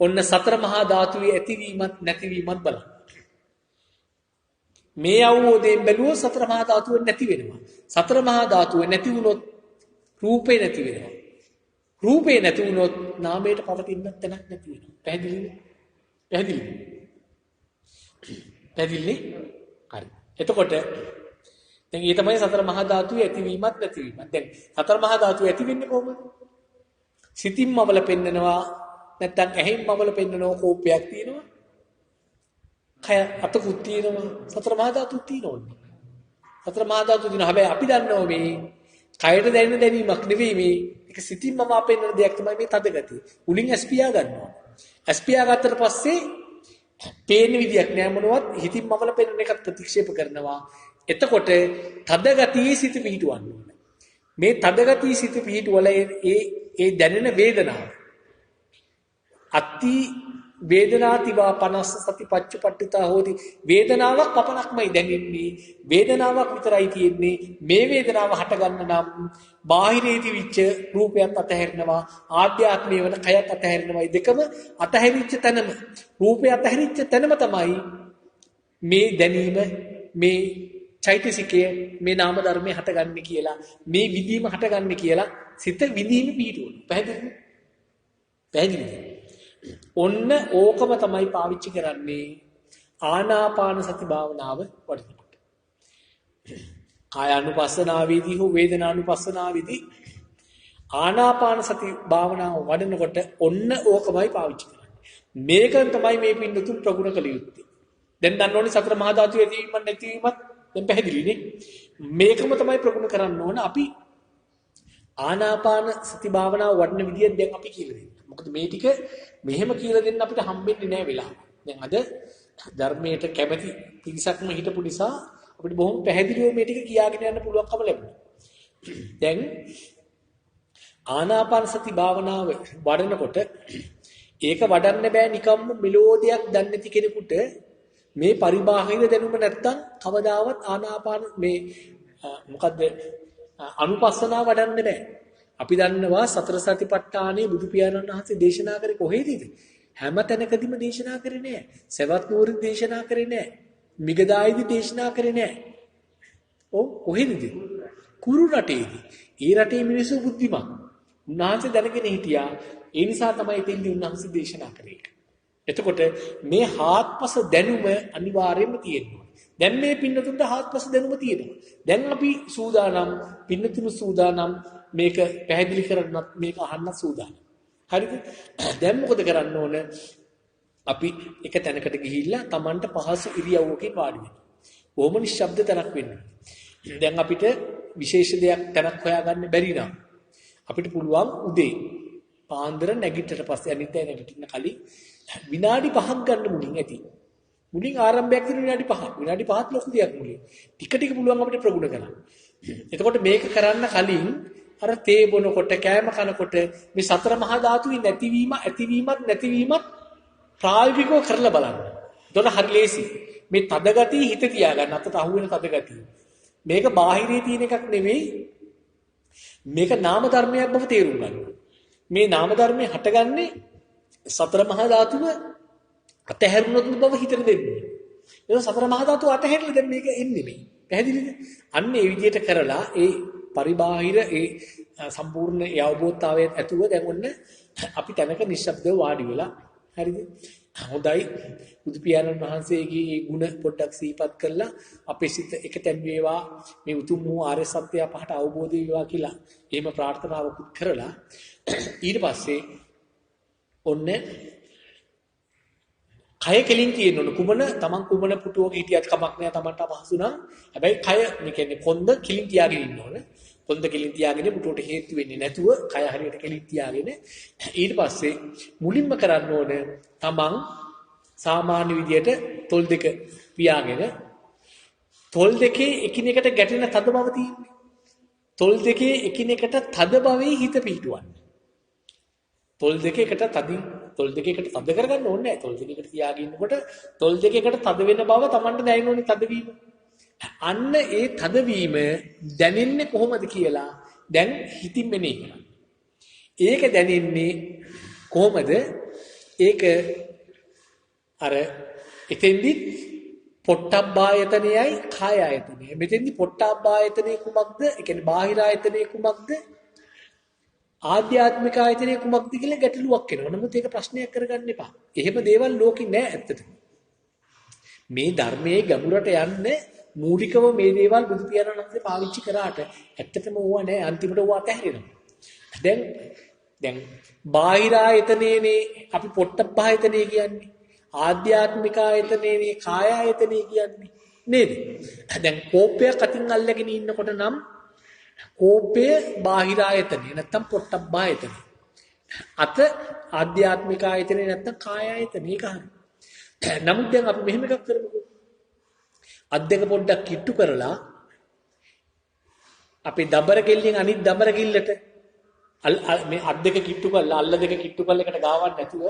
Speaker 1: ඔන්න සතර මහා ධාතුවේ ඇතිවීමත් නැතිවීමත් බලන්න. මේ අවබෝධයෙන් බැලුවොත් සතර මහා ධාතුව නැති වෙනවා. සතර මහා ධාතුව නැති වුණොත් රූපේ නැති වෙනවා. රූපේ නැති වුණොත් නාමයට පවතින්නත් තැනක් නැති වෙනවා. පැහැදිලිද? පැහැදිලිද? පැහැදිලි? හරි. එතකොට දැන් ඒ තමයි සතර මහා ධාතුවේ ඇතිවීමත් නැතිවීමත්. දැන් සතර මහා ධාතුව ඇති වෙන්නේ කොහොමද? සිතින්මවල පෙන්නනවා නැත්නම් ඇහින්මවල පෙන්නනවා කෝපයක් තියෙනවා. කය අතකුත් තියෙනවා. සතර මහා ධාතුත් තියෙනවා. සතර මහා ධාතුත් තියෙනවා. හැබැයි අපි දන්නවා මේ කයට දැනෙන දැනීමක් නෙවෙයි මේ. ඒක සිතින්මම පෙන්නන දෙයක් තමයි මේ තද ගතිය. උලින් ඇස්පියා ගන්නවා. ඇස්පියා ගත්තට පස්සේ පේන විදියක් නෑ මොනවත් හිතින්මවල පෙන්නන එකත් ප්‍රතික්ෂේප කරනවා. එතකොට තද ගතියේ සිත පිහිටවන්න ඕනේ. මේ තද ගතියේ සිත පිහිටවල ඒ දැනෙන වේදනාව. අති වේදනාතිවා 50 සති පච්චපට්ඨිතා හෝති. වේදනාවක් පපනක්මයි දැනෙන්නේ. වේදනාවක් විතරයි තියෙන්නේ. මේ වේදනාව හට ගන්න නම් බාහිරේදී විච්ච රූපයත් අතහැරෙනවා. ආධ්‍යාත්මීය වන කයත් අතහැරෙනවා. දෙකම අතහැරිච්ච තැනම රූපය අතහැරිච්ච තැනම තමයි මේ දැනීම මේ චෛතසිකය මේ නාම ධර්මයේ හටගන්නේ කියලා මේ විදීම හටගන්නේ කියලා සිත විදීම පිටුවන. පැහැදිලිද? පැහැදිලිද? ඔන්න ඕකම තමයි පාවිච්චි කරන්නේ ආනාපාන සති භාවනාව වඩනකොට. කායානුපස්සනාවේදී හෝ වේදනානුපස්සනාවේදී ආනාපාන සති භාවනාව වඩනකොට ඔන්න ඕකමයි පාවිච්චි කරන්නේ. මේකෙන් තමයි මේ පින්නතුන් ප්‍රගුණ කළ යුත්තේ. දැන් දන්න ඕනේ සතර මහා ධාතුවේ ඇතිවීමත් නැතිවීමත් දැන් පැහැදිලිනේ. මේකම තමයි ප්‍රගුණ කරන්න ඕන. අපි ආනාපාන සති භාවනාව වඩන විදිය දැන් අපි කියලා දෙන්න. මොකද මේ ටික මෙහෙම කියලා දෙන්න අපිට හම්බෙන්නේ නැහැ වෙලාව. දැන් අද ධර්මයට කැමැති පිරිසක්ම හිටපු නිසා අපිට බොහොම පැහැදිලිව මේ ටික කියාගෙන යන්න පුළුවන්කම ලැබුණා. දැන් ආනාපාන සති භාවනාව වඩනකොට ඒක වඩන්න බෑ නිකම්ම මෙලෝඩියක් දන්නේ නැති කෙනෙකුට මේ පරිබාහිර දැනුම නැත්තම් කවදාවත් ආනාපාන මේ මොකද්ද අනුපස්සනාව වඩන්න බෑ. අපි දන්නවා සතර සතිපට්ඨානේ බුදු පියාණන් වහන්සේ දේශනා කරේ කොහේදද? හැම තැනකදීම දේශනා කරේ නෑ. සවැත් නුවරින් දේශනා කරේ නෑ. මිගදායිදී දේශනා කරේ නෑ. ඔව් කොහෙද? කුරු රටේදී. ඒ රටේ මිනිස්සු බුද්ධිමත්. උන්වහන්සේ දැනගෙන හිටියා. ඒ නිසා තමයි දෙන්නේ උන්වහන්සේ දේශනා කරේ. එතකොට මේ හාත්පස දැනුම අනිවාර්යයෙන්ම තියෙනවා. දැන් මේ පින්නතුන්ට හාත්පස දැනුම තියෙනවා. දැන් අපි සූදානම් පින්නතුන් සූදානම් මේක පැහැදිලි කරන්නත් මේක අහන්න සූදානම්. හරිද? දැන් මොකද කරන්න ඕන? අපි එක තැනකට ගිහිල්ලා Tamanට පහසු ඉරියව්වකින් වාඩි වෙනවා. කොහොම නිශ්ශබ්ද තැනක් වෙන්න. දැන් අපිට විශේෂ දෙයක් තැනක් හොයාගන්න බැරි නම් අපිට පුළුවන් උදේ පාන්දර නැගිටට පස්සේ අනිත් අය නැගිටින්න කලින් විනාඩි 5ක් ගන්න මුලින් ඇති. මුලින් ආරම්භයක් තියෙන විනාඩි 5ක්. විනාඩි 5ක් ලොකු දෙයක් මුලින්. ටික ටික පුළුවන් අපිට ප්‍රගුණ කරන්න. එතකොට මේක කරන්න කලින් අර තේ බොනකොට කෑම කනකොට මේ සතර මහා ධාතුවේ නැතිවීම ඇතිවීමත් නැතිවීමත් ප්‍රායෝගිකව කරලා බලන්න. එතකොට හරි ලේසි. මේ තද ගතිය හිත තියාගන්න අතට අහුවෙන තද ගතිය. මේක බාහිරේ තියෙන එකක් නෙවෙයි. මේක නාම ධර්මයක් බව තේරුම් ගන්න. මේ නාම ධර්මයේ හටගන්නේ සතර මහා ධාතුව අතහැරුණොත් බව හිතට දෙන්නේ. ඒක සතර මහා ධාතුව අතහැරලා දැන් මේක එන්නේ මේ. පැහැදිලිද? අන්න ඒ විදිහට කරලා ඒ පරිබාහිර ඒ සම්පූර්ණ අවබෝධතාවය ඇතුව දැන් ඔන්න අපි තැනක නිශ්ශබ්දව වාඩි වෙලා හරිද? හොඳයි. බුදු පියාණන් වහන්සේගේ මේ ගුණ පොඩ්ඩක් සිහිපත් කරලා අපේ සිත එකතෙන් වේවා මේ උතුම් වූ ආර්ය සත්‍ය පහට අවබෝධ වේවා කියලා එහෙම ප්‍රාර්ථනාවක් කරලා ඊට පස්සේ ඔන්න කය කෙලින් තියෙන්න ඕන තමන් කුමන පුටුවක හිටියත් කමක් නෑ තමන්ට අපහසු නම් හැබැයි කය මේ කියන්නේ කොන්ද කෙලින් තියාගෙන ඉන්න ඕන කොන්ද කෙලින් තියාගෙන පුටුවට හේතු වෙන්නේ නැතුව කය හරියට කෙලින් තියාගෙන ඊට පස්සේ මුලින්ම කරන්න ඕන තමන් සාමාන්‍ය විදියට තොල් දෙක පියාගෙන තොල් දෙකේ එකිනෙකට ගැටෙන තද බව තියෙන්නේ තොල් දෙකේ එකිනෙකට තද බවේ හිත පිහිටුවන්න තොල් දෙකේකට තද කරගන්න ඕනේ නැහැ. තොල් දෙකේකට තියාගෙන ඉන්නකොට තොල් දෙකේකට තද වෙන බව Tamanට දැනෙන්න ඕනේ තදවීම. අන්න ඒ තදවීම දැනෙන්නේ කොහොමද කියලා දැන් හිතින් මෙනේ කරන්න. ඒක දැනෙන්නේ කොහොමද? ඒක අර එතෙන්දි පොට්ටබ්බායතනයයි කාය ආයතනයයි. මෙතෙන්දි පොට්ටබ්බායතනේ කුමක්ද? ඒ කියන්නේ බාහිර ආයතනේ කුමක්ද? ආධ්‍යාත්මික ආයතනයේ කුමක්ද කියලා ගැටලුවක් එනවා. නමුත් ඒක ප්‍රශ්නයක් කරගන්න එපා. එහෙම දේවල් ලෝකේ නෑ ඇත්තටම. මේ ධර්මයේ ගැඹුරට යන්න මූලිකව මේ දේවල් බුදු පියාණන් වහන්සේ පාවිච්චි කරාට ඇත්තටම ඕවා නෑ. අන්තිමට ඕවා අතහැරෙනවා. දැන් බාහිර ආයතනයේනේ අපි පොට්ටබ්බ ආයතනය කියන්නේ. ආධ්‍යාත්මික ආයතනයේනේ කාය ආයතනය කියන්නේ. නේද? දැන් කෝපයක් අතින් අල්ලගෙන ඉන්නකොට නම් කෝපය බාහිර ආයතනේ නැත්තම් පොට්ටබ්බ ආයතනේ. අත ආධ්‍යාත්මික ආයතනේ නැත්තම් කාය ආයතනේ ඒක හරි. නමුත් දැන් අපි මෙහෙම එකක් කරමුකෝ. අත් දෙක පොඩ්ඩක් කිට්ටු කරලා අපි දබර කෙල්ලෙන් අනිත් දබර කිල්ලට මේ අත් දෙක කිට්ටු කරලා අල්ල දෙක කිට්ටු කරලා එකට ගාවන්න නැතුව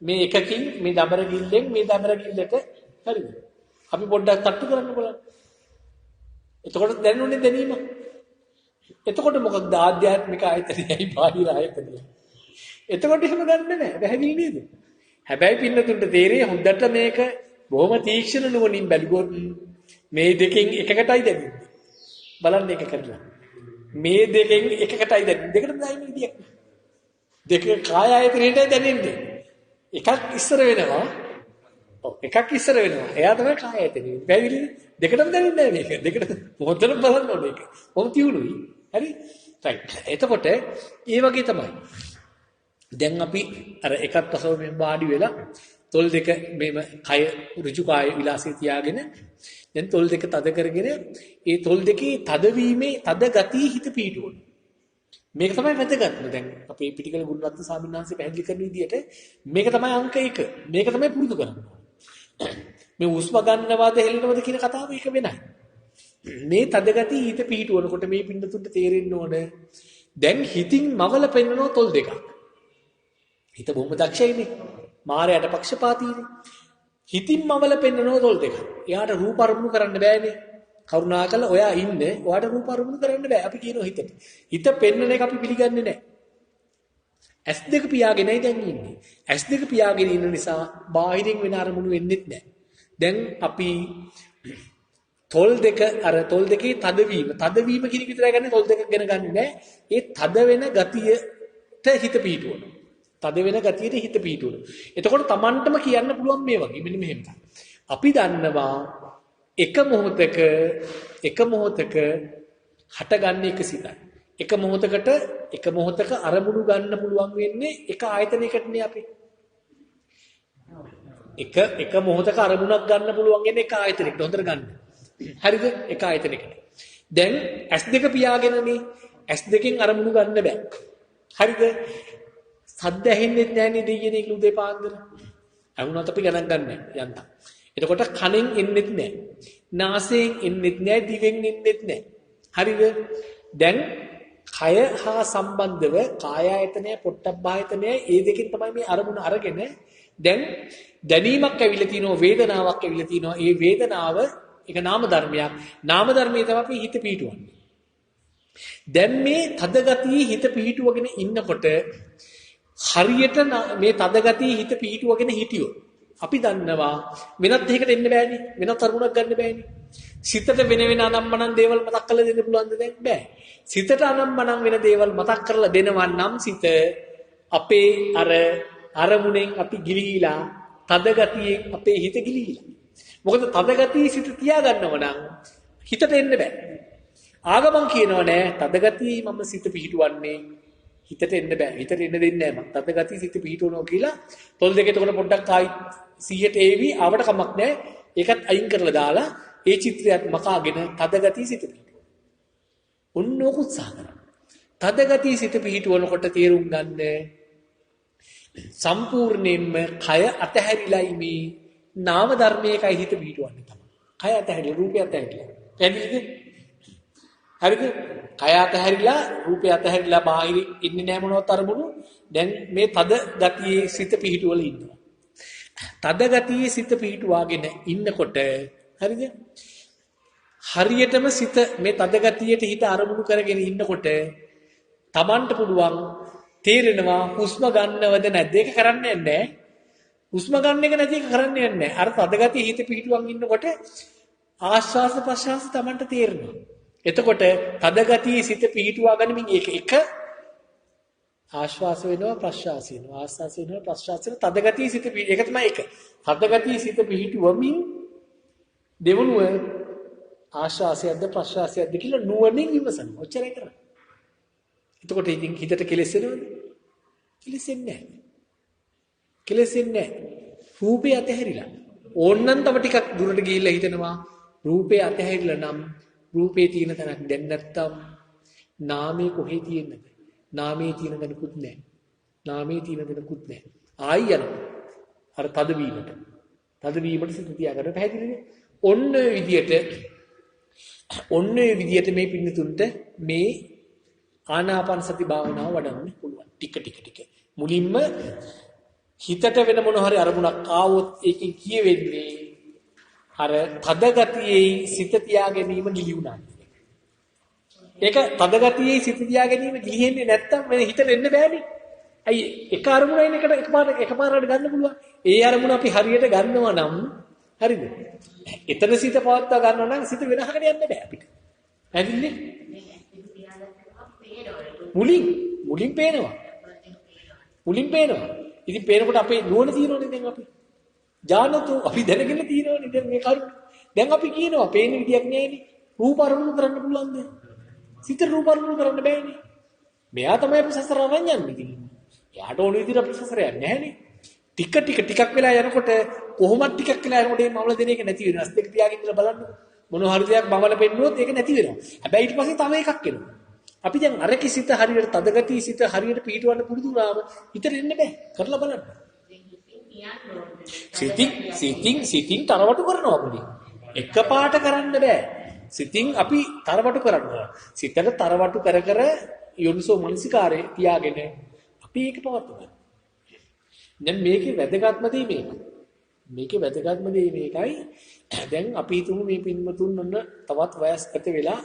Speaker 1: මේ එකකින් මේ දබර කිල්ලෙන් මේ දබර කිල්ලට හරිද? අපි පොඩ්ඩක් තට්ටු කරන්න බලන්න. එතකොට දැනුනේ දැනීම. එතකොට මොකක්ද ආධ්‍යාත්මික ආයතනයයි බාහිර ආයතනයයි. එතකොට එහෙම ගන්න නැහැ. පැහැදිලි නේද? හැබැයි පින්නතුන්ට තේරෙයි හොඳට මේක බොහොම තීක්ෂණ නුවණින් බැලුවොත් මේ දෙකෙන් එකකටයි දැනෙන්නේ. බලන්න එක කරලා. මේ දෙකෙන් එකකටයි දැනෙන්නේ. දෙකටම දැනෙන්නේ විදියක් නෑ. දෙක කාය ආයතනයටයි දැනෙන්නේ. එකක් ඉස්සර වෙනවා. ඔව් එකක් ඉස්සර වෙනවා. එයා තමයි කාය ආයතනය. පැහැදිලිද? දෙකටම දැනෙන්නේ නැහැ මේක. දෙකට මොහොතට බලන්න ඕනේ ඒක. කොහොම තියුණුයි. හරි? රයිට්. එතකොට ඒ වගේ තමයි. දැන් අපි අර එකත් අසව මේ වාඩි වෙලා තොල් දෙක මේම කය ඍජු කාය විලාසය තියාගෙන දැන් තොල් දෙක තද කරගෙන ඒ තොල් දෙකේ තදවීමේ තද ගතිය හිත පීඩුවන. මේක තමයි වැදගත්ම. දැන් අපේ පිටිකල ගුණරත්න ස්වාමීන් වහන්සේ පැහැදිලි කරන විදිහට මේක තමයි අංක 1. මේක තමයි පුරුදු කරන්න. මේ උස්ම ගන්නවද හෙලනවද කියන කතාව එක වෙනයි. මේ තද ගතිය හිත පීඩුවනකොට මේ පින්නතුන්ට තේරෙන්න ඕන දැන් හිතින් මවල පෙන්නනෝ තොල් දෙකක්. හිත බොහොම දක්ෂයිනේ. මාරයට පක්ෂපාතීනේ. හිතින් මවල පෙන්නනෝ තොල් දෙකක්. එයාට රූප අරමුණු කරන්න බෑනේ. කරුණාකරලා ඔයා ඉන්නේ. ඔයාට රූප අරමුණු කරන්න බෑ. අපි කියනවා හිතට. හිත පෙන්නන එක අපි පිළිගන්නේ නැහැ. S2 පියාගෙනයි දැන් ඉන්නේ. S2 පියාගෙන ඉන්න නිසා බාහිරින් වෙන අරමුණු වෙන්නෙත් නැහැ. දැන් අපි තොල් දෙකේ තදවීම කියන එක විතරයි ගන්න, තොල් දෙක ගැන ගන්නේ නැහැ. ඒ තද වෙන ගතියට හිත පිහිටවනවා. තද වෙන ගතියට හිත පිහිටවනවා. එතකොට Tamanටම කියන්න පුළුවන් මේ වගේ මෙන්න මෙහෙම. අපි දන්නවා එක මොහොතක හටගන්නේ එක සිතයි. එක මොහොතක අරමුණු ගන්න පුළුවන් වෙන්නේ එක ආයතනයකටනේ අපි. එක මොහොතක අරමුණක් ගන්න පුළුවන් වෙන්නේ එක ආයතනයකට. හොඳට ගන්න. හරිද? එක ආයතනයකට. දැන් S2 පියාගෙනනේ S2කින් අරමුණු ගන්න බෑ. හරිද? සද්ද ඇහෙන්නේ නැහැනේ දෙයියනේ උදේ පාන්දර. අහුණත් අපි ගණන් ගන්නෑ යන්තම්. එතකොට කනෙන් එන්නෙත් නැහැ. නාසයෙන් එන්නෙත් නැහැ, දිවෙන් එන්නෙත් නැහැ. හරිද? දැන් කය හා සම්බන්ධව කාය ආයතනය, පොට්ටබ්බ ආයතනය, ඒ දෙකෙන් තමයි මේ අරමුණ අරගෙන දැන් දැනීමක් ඇවිල්ලා තිනවා, වේදනාවක් ඇවිල්ලා තිනවා. ඒ වේදනාව ඒක නාම ධර්මයක්. නාම ධර්මයේ තමයි අපි හිත පිහිටුවන්නේ. දැන් මේ තද ගතියේ හිත පිහිටුවගෙන ඉන්නකොට හරියට මේ තද ගතියේ හිත පිහිටුවගෙන හිටියොත් අපි දන්නවා වෙනත් දෙයකට එන්න බෑනේ. වෙනත් අරමුණක් ගන්න බෑනේ. සිතට වෙන අනම්මනම් දේවල් මතක් කරලා දෙන්න පුළුවන්ද? දැන් බෑ. සිතට අනම්මනම් වෙන දේවල් මතක් කරලා දෙනවා නම් සිත අපේ අරමුණෙන් අපි ගිලිහිලා තද ගතියෙන් අපේ හිත ගිලිහිලා. මොකද තද ගතිය සිත තියාගන්නව නම් හිතට එන්න බෑ. ආගමන් කියනව නෑ තද ගතියේ මම සිත පිහිටුවන්නේ හිතට එන්න බෑ. හිතට එන්න දෙන්නේ නෑ මම. තද ගතිය සිත පිහිටවනවා කියලා තොල් දෙක එතකොට පොඩ්ඩක් ආයි 100ට ඒවි ආවට කමක් නෑ. ඒකත් අයින් කරලා දාලා ඒ චිත්‍රයත් මකාගෙන තද ගතිය සිත පිහිටුවනවා. ඔන්න ඕක උත්සාහ කරනවා. තද ගතිය සිත පිහිටවනකොට තේරුම් ගන්න සම්පූර්ණයෙන්ම කය අතහැරිලායි මේ නාම ධර්මයකයි හිත පිහිටවන්නේ තමයි. කය අතහැරිලා රූපය අතහැරිලා. පැහැදිලිද? හරිද? කය අතහැරිලා රූපය අතහැරිලා බාහිර ඉන්නේ නැහැ මොනවත් අරමුණු. දැන් මේ තද ගතියේ සිත පිහිටුවල ඉන්නවා. තද ගතියේ සිත පිහිටුවාගෙන ඉන්නකොට හරිද? හරියටම සිත මේ තද ගතියට හිත අරමුණු කරගෙන ඉන්නකොට Tamanට පුළුවන් තේරෙනවා හුස්ම ගන්නවද නැද්ද? ඒක කරන්නේ නැහැ. හුස්ම ගන්න එක නැති එක කරන්නේ නැහැ. අර තද ගතිය හිත පිහිටුවන් ඉන්නකොට ආශ්වාස ප්‍රශ්වාස Tamanට තේරෙනවා. එතකොට තද ගතිය සිත පිහිටුවා ගනිමින් එක ආශ්වාස වෙනවා ප්‍රශ්වාස වෙනවා ආශ්වාස වෙනවා ප්‍රශ්වාස වෙනවා තද ගතිය සිත ඒක තමයි එක. තද ගතිය සිත පිහිටුවමින් දෙවනුව ආශ්වාසයක්ද ප්‍රශ්වාසයක්ද කියලා නුවණින් විමසන. ඔච්චරයි කරන්නේ. එතකොට ඉතින් හිතට කෙලෙසෙනවද? කෙලෙසෙන්නේ නැහැ. කෙලෙසෙන්නේ නැහැ. රූපේ අතහැරිලා. ඕන්නම් තව ටිකක් දුරට ගිහිල්ලා හිතනවා රූපේ අතහැරිලා නම් රූපේ තියෙන තැනක් දැන් නැත්තම් නාමයේ කොහේ තියෙන්නද? නාමයේ තියෙන තැනකුත් නැහැ. නාමයේ තියෙන තැනකුත් නැහැ. ආයි යනවා. අර තදවීමට සිත තියාගන්න පැහැදිලිද? ඔන්න ඔය විදියට මේ පින්නතුන්ට මේ ආනාපාන සති භාවනාව වඩන්න පුළුවන්. ටික. මුලින්ම හිතට වෙන මොන හරි අරමුණක් ආවොත් ඒකෙන් කියවෙන්නේ අර තද ගතියේ සිත තියා ගැනීම ගිලිුණා. ඒක තද ගතියේ සිත තියා ගැනීම ගිලිහෙන්නේ නැත්තම් වෙන හිතට එන්න බෑනේ. අයි එක අරමුණයින් එකපාරට ගන්න පුළුවන්. ඒ අරමුණ අපි හරියට ගන්නවා නම් හරිද? එතන සිත පවත්වා ගන්නවා නම් සිත වෙනහකට යන්න බෑ අපිට. ඇදින්නේ? මුලින් පේනවා. ඉතින් පේනකොට අපේ නුවණ තියෙනවනේ දැන් අපි. ජානතු අපි දැනගෙන තියෙනවනේ දැන් මේ කරුණ. දැන් අපි කියනවා පේන විදියක් නෑනේ. රූප අරමුණු කරන්න පුළුවන්ද? සිත රූප අරමුණු කරන්න බෑනේ. මෙයා තමයි අපි සසර අරන් යන්නේ ඉතින්. එයාට ඕන විදිහට අපි සසර යන්නේ නැහනේ. ටිකක් වෙලා යනකොට කොහොමද ටිකක් වෙලා යනකොට මේ මවල දෙන එක නැති වෙනවා. ස්ටෙක් තියාගෙන ඉඳලා බලන්න. මොන හරි දෙයක් මවල පෙන්නුවොත් ඒක නැති වෙනවා. හැබැයි ඊට පස්සේ තව එකක් එනවා. අපි දැන් අර කිසිත හරියට තදගතිය සිත හරියට පිටවන්න පුරුදු වුණාම හිතට එන්න බෑ. කරලා බලන්න. සිතින් තරවටු කරනවා පුඩි. එකපාරට කරන්න බෑ. සිතින් අපි තරවටු කරනවා. සිතට තරවටු කර යෝනිසෝ මනසිකාරේ තියාගෙන අපි ඒක පවත්වනවා. දැන් මේකේ වැදගත්ම දේ මේක. මේකේ වැදගත්ම දේ මේකයි. දැන් අපි හිතමු මේ පින්වතුන් ඔන්න තවත් වයස්ගත වෙලා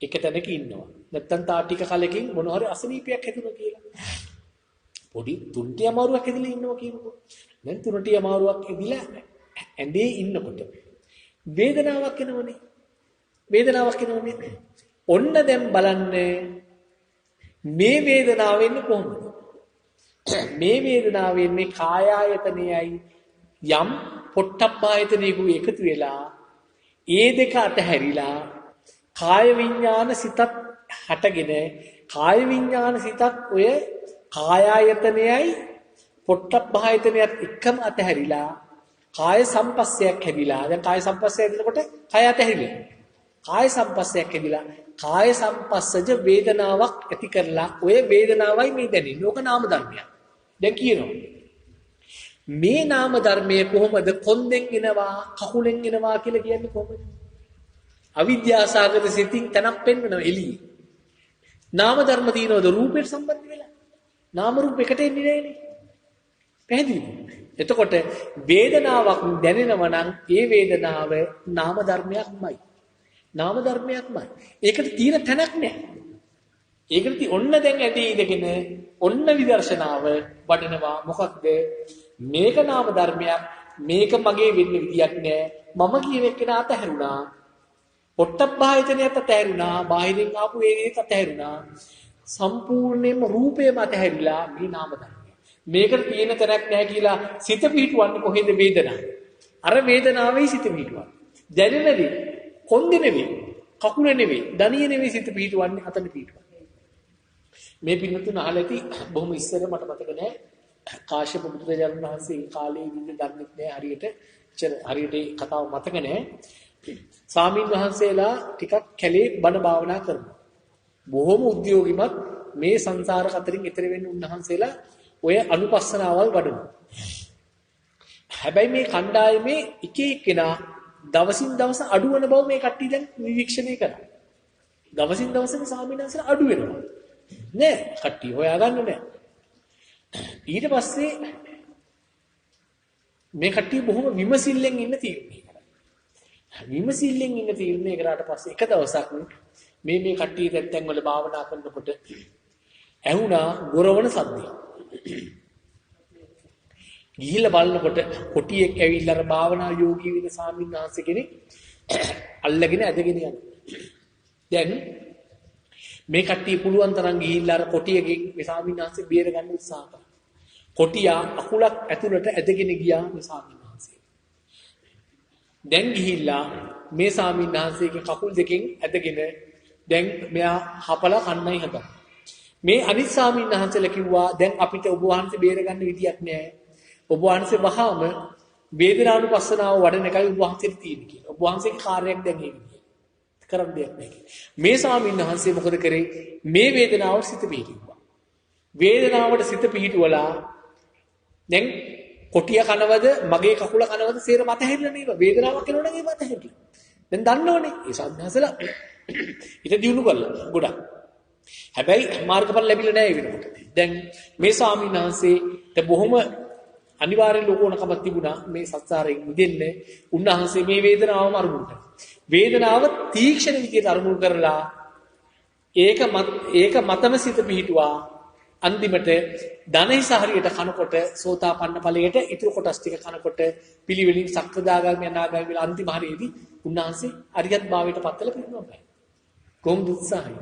Speaker 1: එක තැනක ඉන්නවා. නැත්තම් තා ටික කලකින් මොන හරි අසනීපයක් හැදුණා කියලා. පොඩි තුන්ටි අමාරුවක් ඇදලා ඉන්නවා කියනකො. දැන් තුන්ටි අමාරුවක් ඇදලා ඇඳේ ඉන්නකොට වේදනාවක් එනවනේ. වේදනාවක් එනවනේ. ඔන්න දැන් බලන්න මේ වේදනාව වෙන්නේ කොහොමද? මේ වේදනාව වෙන්නේ කාය ආයතනයයි යම් පොට්ටබ්බායතනෙක එකතු වෙලා ඒ දෙක අතහැරිලා කාය විඥාන සිතත් හටගෙන කාය විඥාන සිතත් ඔය කාය ආයතනයයි පොට්ටබ්බායතනයත් එකම අතහැරිලා කාය සම්පස්සයක් හැදිලා. දැන් කාය සම්පස්සය හැදිනකොට කාය අතහැරිලා. කාය සම්පස්සයක් හැදිලා කාය සම්පස්සජ වේදනාවක් ඇති කරලා ඔය වේදනාවයි මේ දැනෙන්නේ. ඕක නාම ධර්මයක්. දැන් කියනවා මේ නාම ධර්මයේ කොහොමද කොන්දෙන් එනවා කකුලෙන් එනවා කියලා කියන්නේ කොහොමද? අවිද්‍යාසගත සිතින් තනක් පෙන්වනවා එළියේ. නාම ධර්ම තියනවද රූපයට සම්බන්ධ වෙලා? නාම රූප එකට එන්නේ නැහැනේ. පැහැදිලිද? එතකොට වේදනාවක් දැනෙනවා නම් ඒ වේදනාව නාම ධර්මයක්මයි. නාම ධර්මයක්මයි. ඒකට තියෙන තැනක් නැහැ. ඒකට ඔන්න දැන් ඇදී ඉඳගෙන ඔන්න විදර්ශනාව වඩනවා. මොකක්ද? මේක නාම ධර්මයක්. මේක මගේ වෙන්න විදියක් නෑ. මම කියන එක අතහැරුණා. පොට්ටබ්බායතනයත් අතහැරුණා. බාහිරින් ආපු වේදේත් අතහැරුණා. සම්පූර්ණයෙන්ම රූපේම අතහැරිලා මේ නාම ධර්මය. මේකට තියෙන තැනක් නැහැ කියලා සිත පිහිටවන්නේ කොහෙද? වේදනාව. අර වේදනාවේ සිත පිහිටවන්නේ. දැනෙන්නේ කොන්ද නෙවෙයි, කකුල නෙවෙයි, දණිය නෙවෙයි සිත පිහිටවන්නේ අතන පිහිටවන්නේ. මේ පින්නතුන් අහලා ඇති බොහොම ඉස්සර මට මතක නැහැ. කාශ්‍යප බුදුරජාණන් වහන්සේ කාලේ විඳ දන්නෙත් නැහැ හරියට. හරියට ඒ කතාව මතක නැහැ. ස්වාමීන් වහන්සේලා ටිකක් කැලේ බණ භාවනා කරනවා. බොහොම උද්‍යෝගිමත් මේ සංසාර කතරින් ඈතර වෙන්න උන්වහන්සේලා ඔය අනුපස්සනාවල් වඩනවා. හැබැයි මේ කණ්ඩායමේ එක එක්කෙනා දවසින් දවස අඩු වෙන බව මේ කට්ටිය දැන් නිරීක්ෂණය කරා. දවසින් දවස මේ ස්වාමීන් වහන්සේලා අඩු වෙනවා. නෑ කට්ටිය හොයාගන්න නෑ. ඊට පස්සේ මේ කට්ටිය බොහොම විමසිල්ලෙන් ඉන්න තීරණය කරා. විමසිල්ලෙන් ඉන්න තීරණය කරාට පස්සේ එක දවසක් මේ කට්ටිය දැන් වල භාවනා කරනකොට ඇහුණා ගොරවන සද්දය. ගිහිල්ලා බලනකොට කොටියෙක් ඇවිල්ලා අර භාවනා යෝගී වෙන ස්වාමීන් වහන්සේ කෙනෙක් අල්ලගෙන ඇදගෙන යනවා. දැන් මේ කට්ටිය පුළුවන් තරම් ගිහිල්ලා අර කොටියකින් මේ ස්වාමීන් වහන්සේ බේර ගන්න උත්සාහ කරා. කොටියා අකුලක් ඇතුළට ඇදගෙන ගියා මේ ස්වාමීන් වහන්සේ. දැන් ගිහිල්ලා මේ ස්වාමීන් වහන්සේගේ කකුල් දෙකෙන් ඇදගෙන දැන් මෙයා හපලා කන්නයි හදා. මේ අනිත් ස්වාමීන් වහන්සේලා කිව්වා දැන් අපිට ඔබ වහන්සේ බේර ගන්න විදියක් නෑ. ඔබ වහන්සේ වහාම වේදනානුපස්සනාව වඩන එකයි ඔබ වහන්සේට තියෙන්නේ කියලා. ඔබ වහන්සේගේ කාර්යයක් දැන් ඒ විදියට. කරන්න දෙයක් නෑ කියලා. මේ ස්වාමීන් වහන්සේ මොකද කරේ? මේ වේදනාවට සිත පිහිටුවා. වේදනාවට සිත පිහිටුවලා දැන් කොටිය කනවද මගේ කකුල කනවද සේර මත හැරිලා නේද? වේදනාවක් එනවනම් ඒ මත හැරිලා. දැන් දන්නවනේ. ඒ සම්හසලා ඊට දිනු කරලා ගොඩක්. හැබැයි මාර්ගඵල ලැබිලා නැහැ ඒ වෙනකොට. දැන් මේ ස්වාමීන් වහන්සේට බොහොම අනිවාර්ය ලෝකෝණකමක් තිබුණා මේ සත්‍සාරයෙන් මිදෙන්න. උන්වහන්සේ මේ වේදනාවම අරමුණු කරා. වේදනාව තීක්ෂණ විදියට අරමුණු කරලා ඒක මතම සිත පිහිටුවා. අන්තිමට ධනහිස හරියට කනකොට සෝතාපන්න ඵලයට ඉතුරු කොටස් ටික කනකොට පිළිවෙලින් සක්‍රදාගාමී අනාගාමී වෙලා අන්තිම හරියේදී උන්වහන්සේ අරියත් භාවයට පත්වලා පිරිනවනවා. කොහොමද උත්සාහය?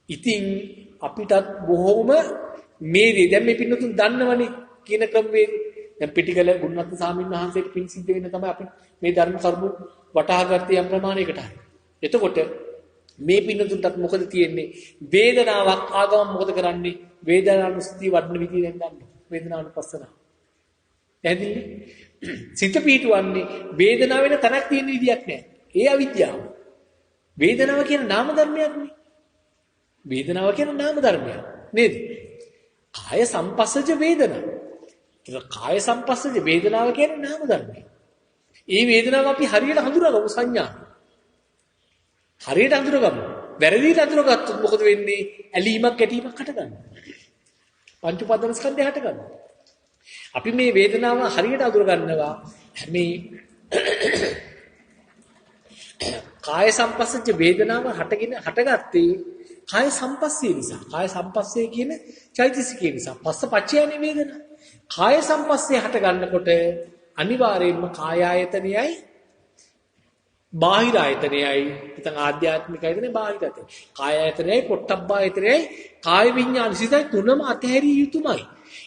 Speaker 1: ඉතින් අපිටත් බොහොම මේ දැන් මේ පින්නතුන් දන්නවනේ කියන ක්‍රමවේද. දැන් පිටිකල ගුණවත් ස්වාමීන් වහන්සේට පින් සිද්ධ වෙන්න තමයි අපි මේ ධර්ම කරුණු වටහා ගත්තේ යම් ප්‍රමාණයකට. එතකොට මේ පින්නතුන්ටත් මොකද තියෙන්නේ? වේදනාවක් ආගම මොකද කරන්නේ? වේදනානුස්සතිය වඩන විදිය දැන් ගන්න. වේදනානුපස්සනාව. පැහැදිලිද? සිත පිටවන්නේ වේදනාව වෙන තනක් තියෙන විදියක් නෑ. ඒ අවිද්‍යාව. වේදනාව කියන නාම ධර්මයක් නේ. වේදනාව කියන නාම ධර්මයක් නේද? කාය සම්පස්සජ වේදනා. ඒක කාය සම්පස්සජ වේදනාව කියන්නේ නාම ධර්මයක්. ඒ වේදනාව අපි හරියට හඳුනගමු සංඥා. හරියට හඳුනගමු. වැරදිට අඳුරගත්තොත් මොකද වෙන්නේ? ඇලීමක් ගැටීමක් හටගන්නවා. පංච උපාදාන ස්කන්ධය හටගන්නවා. අපි මේ වේදනාව හරියට අඳුරගන්නවා. මේ කාය සම්පස්සජ වේදනාව හටගත්තේ කාය සම්පස්සේ නිසා. කාය සම්පස්සේ කියන චෛතසිකය නිසා. පස්ස පච්චයනේ වේදනා. කාය සම්පස්සේ හට ගන්නකොට අනිවාර්යයෙන්ම කාය ආයතනයයි බාහිර ආයතනයයි නැත්නම් ආධ්‍යාත්මික ආයතනයයි බාහිර ආයතනයයි. කාය ආයතනයයි පොට්ටබ්බ ආයතනයයි කාය විඤ්ඤාණ සිතයි තුනම අතහැරිය යුතුමයි.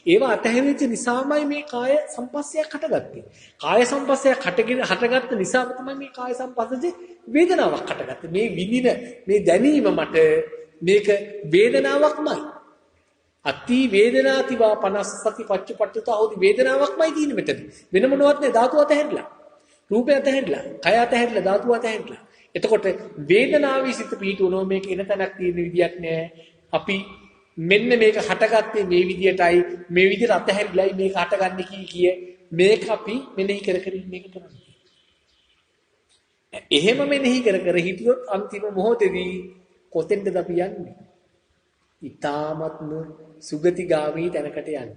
Speaker 1: ඒවා අතහැරිච්ච නිසාමයි මේ කාය සම්පස්සයක් හටගත්තේ. කාය සම්පස්සයක් හටගත්ත නිසාම තමයි මේ කාය සම්පස්සයේ වේදනාවක් හටගත්තේ. මේ විඳින මේ දැනීම මට මේක වේදනාවක්මයි. අති වේදනාතිවා 50 සති පච්චපට්ඨිතා හොදි වේදනාවක්මයි තියෙන්නේ මෙතන. වෙන මොනවත් නෑ ධාතු අතහැරිලා. රූපය අතහැරිලා, කය අතහැරිලා, ධාතු අතහැරිලා. එතකොට වේදනාවේ සිත පිහිටුනෝ මේක එන තැනක් තියෙන විදියක් නෑ. අපි මෙන්න මේක හටගත්තේ මේ විදියටයි, මේ විදියට අතහැරිලායි මේක හටගන්නේ කිය මේක අපි මෙනෙහි කර කර මේක කරන්නේ. එහෙම මෙනෙහි කර කර හිටියොත් අන්තිම මොහොතේදී කොතෙන්ද අපි යන්නේ? ඊ타මත්ම සුගතිගාමී තැනකට යන්නේ.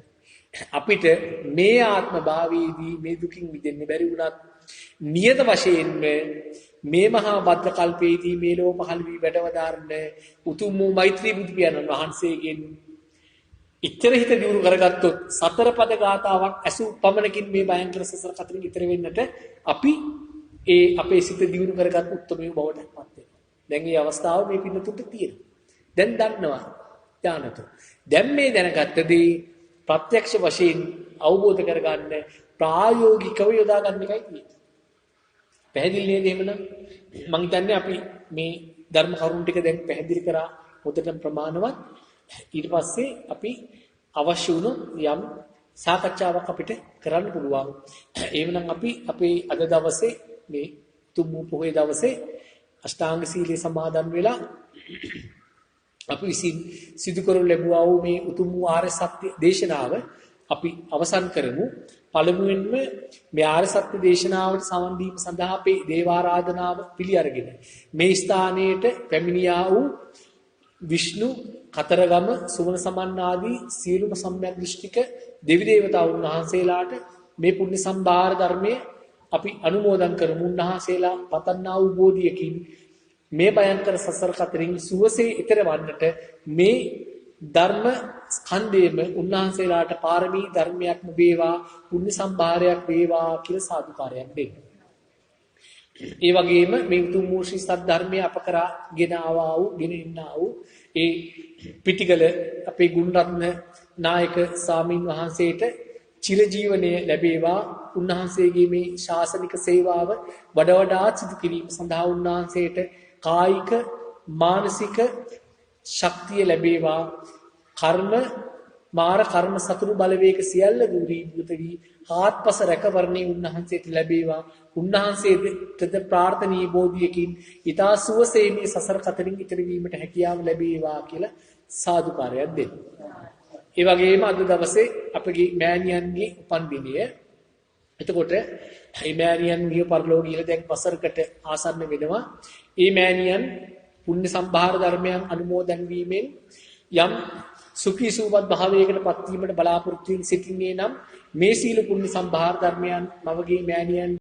Speaker 1: අපිට මේ ආත්ම භාවයේදී මේ දුකින් මිදෙන්න බැරි වුණත් නියත වශයෙන්ම මේ මහා බද්ද කල්පයේදී මේ ලෝක පහළ වී වැඩවදාරන උතුම් වූ මෛත්‍රී බුදු පියාණන් වහන්සේගෙන් ඉතර හිත දියුණු කරගත්තොත් සතර පද ගාතාවක් ඇසු පමණකින් මේ භයංකර සසර කතරින් ඉතර වෙන්නට අපි ඒ අපේ සිත දියුණු කරගත් උත්තරමය බවට පත් වෙනවා. දැන් මේ අවස්ථාව මේ පින්නතුන්ට තියෙනවා. දැන් දන්නවා ඥානතු. දැන් මේ දැනගත්තදී ප්‍රත්‍යක්ෂ වශයෙන් අවබෝධ කරගන්න ප්‍රායෝගිකව යොදා ගන්න එකයි තියෙන්නේ. පැහැදිලි නේද එහෙමනම්? මම හිතන්නේ අපි මේ ධර්ම කරුණු ටික දැන් පැහැදිලි කරා හොඳටම ප්‍රමාණවත්. ඊට පස්සේ අපි අවශ්‍ය වුණොත් යම් සාකච්ඡාවක් අපිට කරන්න පුළුවන්. එහෙමනම් අපි අපේ අද දවසේ මේ තුන් පොහොය දවසේ අෂ්ටාංග සීලය සමාදන් වෙලා අපි විසින් සිදු කරනු ලැබුවා වූ මේ උතුම් වූ ආර්ය සත්‍ය දේශනාව අපි අවසන් කරමු. පළමුවෙන්ම මේ ආර්ය සත්‍ය දේශනාවට සමන් දීම සඳහා අපේ දේවාරාධනාව පිළි අරගෙන මේ ස්ථානයේට පැමිණියා වූ විෂ්ණු කතරගම සුවන සමන් ආදී සියලුම සම්‍යක් දෘෂ්ටික දෙවි දේවතාවුන් වහන්සේලාට මේ පුණ්‍ය සම්භාර ධර්මයේ අපි අනුමෝදන් කරමු. උන්වහන්සේලා පතන්නා වූ බෝධියකින් මේ භයංකර සසර කතරින් සුවසේ ඈතර වන්නට මේ ධර්ම ස්කන්ධයේම උන්වහන්සේලාට පාරමී ධර්මයක්ම වේවා, පුණ්‍ය සම්භාරයක් වේවා කියලා සාදුකාරයක් දෙන්න. ඒ වගේම මේ උතුම් වූ ශ්‍රී සත්‍ය ධර්මය අප කරා ගෙන ආවා වූ, ගෙන එන්නා වූ ඒ පිටිගල අපේ ගුණරත්න නායක ස්වාමින් වහන්සේට චිරජීවනයේ ලැබේවා. උන්වහන්සේගේ මේ ශාසනික සේවාව වඩා වඩාත් සිදු කිරීම සඳහා උන්වහන්සේට කායික මානසික ශක්තිය ලැබේවා. මාර කර්ම සතුරු බලවේග සියල්ල දුරීගත වී ආත්පස රැකවරණේ උන්වහන්සේට ලැබේවා. උන්වහන්සේට ප්‍රාර්ථනීය බෝධියකින් ඊතා සුවසේ මේ සසර කතරින් ඈතර වීමට හැකියාව ලැබේවා කියලා සාදුකාරයක් දෙන්න. ඒ වගේම අද දවසේ අපගේ මෑණියන්ගේ උපන්දිනය. එතකොට මේ මෑණියන් ගිය පරලෝක ගිහලා දැන් වසරකට ආසන්න වෙනවා. මේ මෑණියන් පුණ්‍ය සම්භාර ධර්මයන් අනුමෝදන් වීමෙන් යම් සුඛී සූපත් භාවයකට පත් වීමට බලාපොරොත්තු වෙමින් සිටින්නේ නම් මේ සීල පුණ්‍ය සම්භාර ධර්මයන් මවගේ මෑණියන්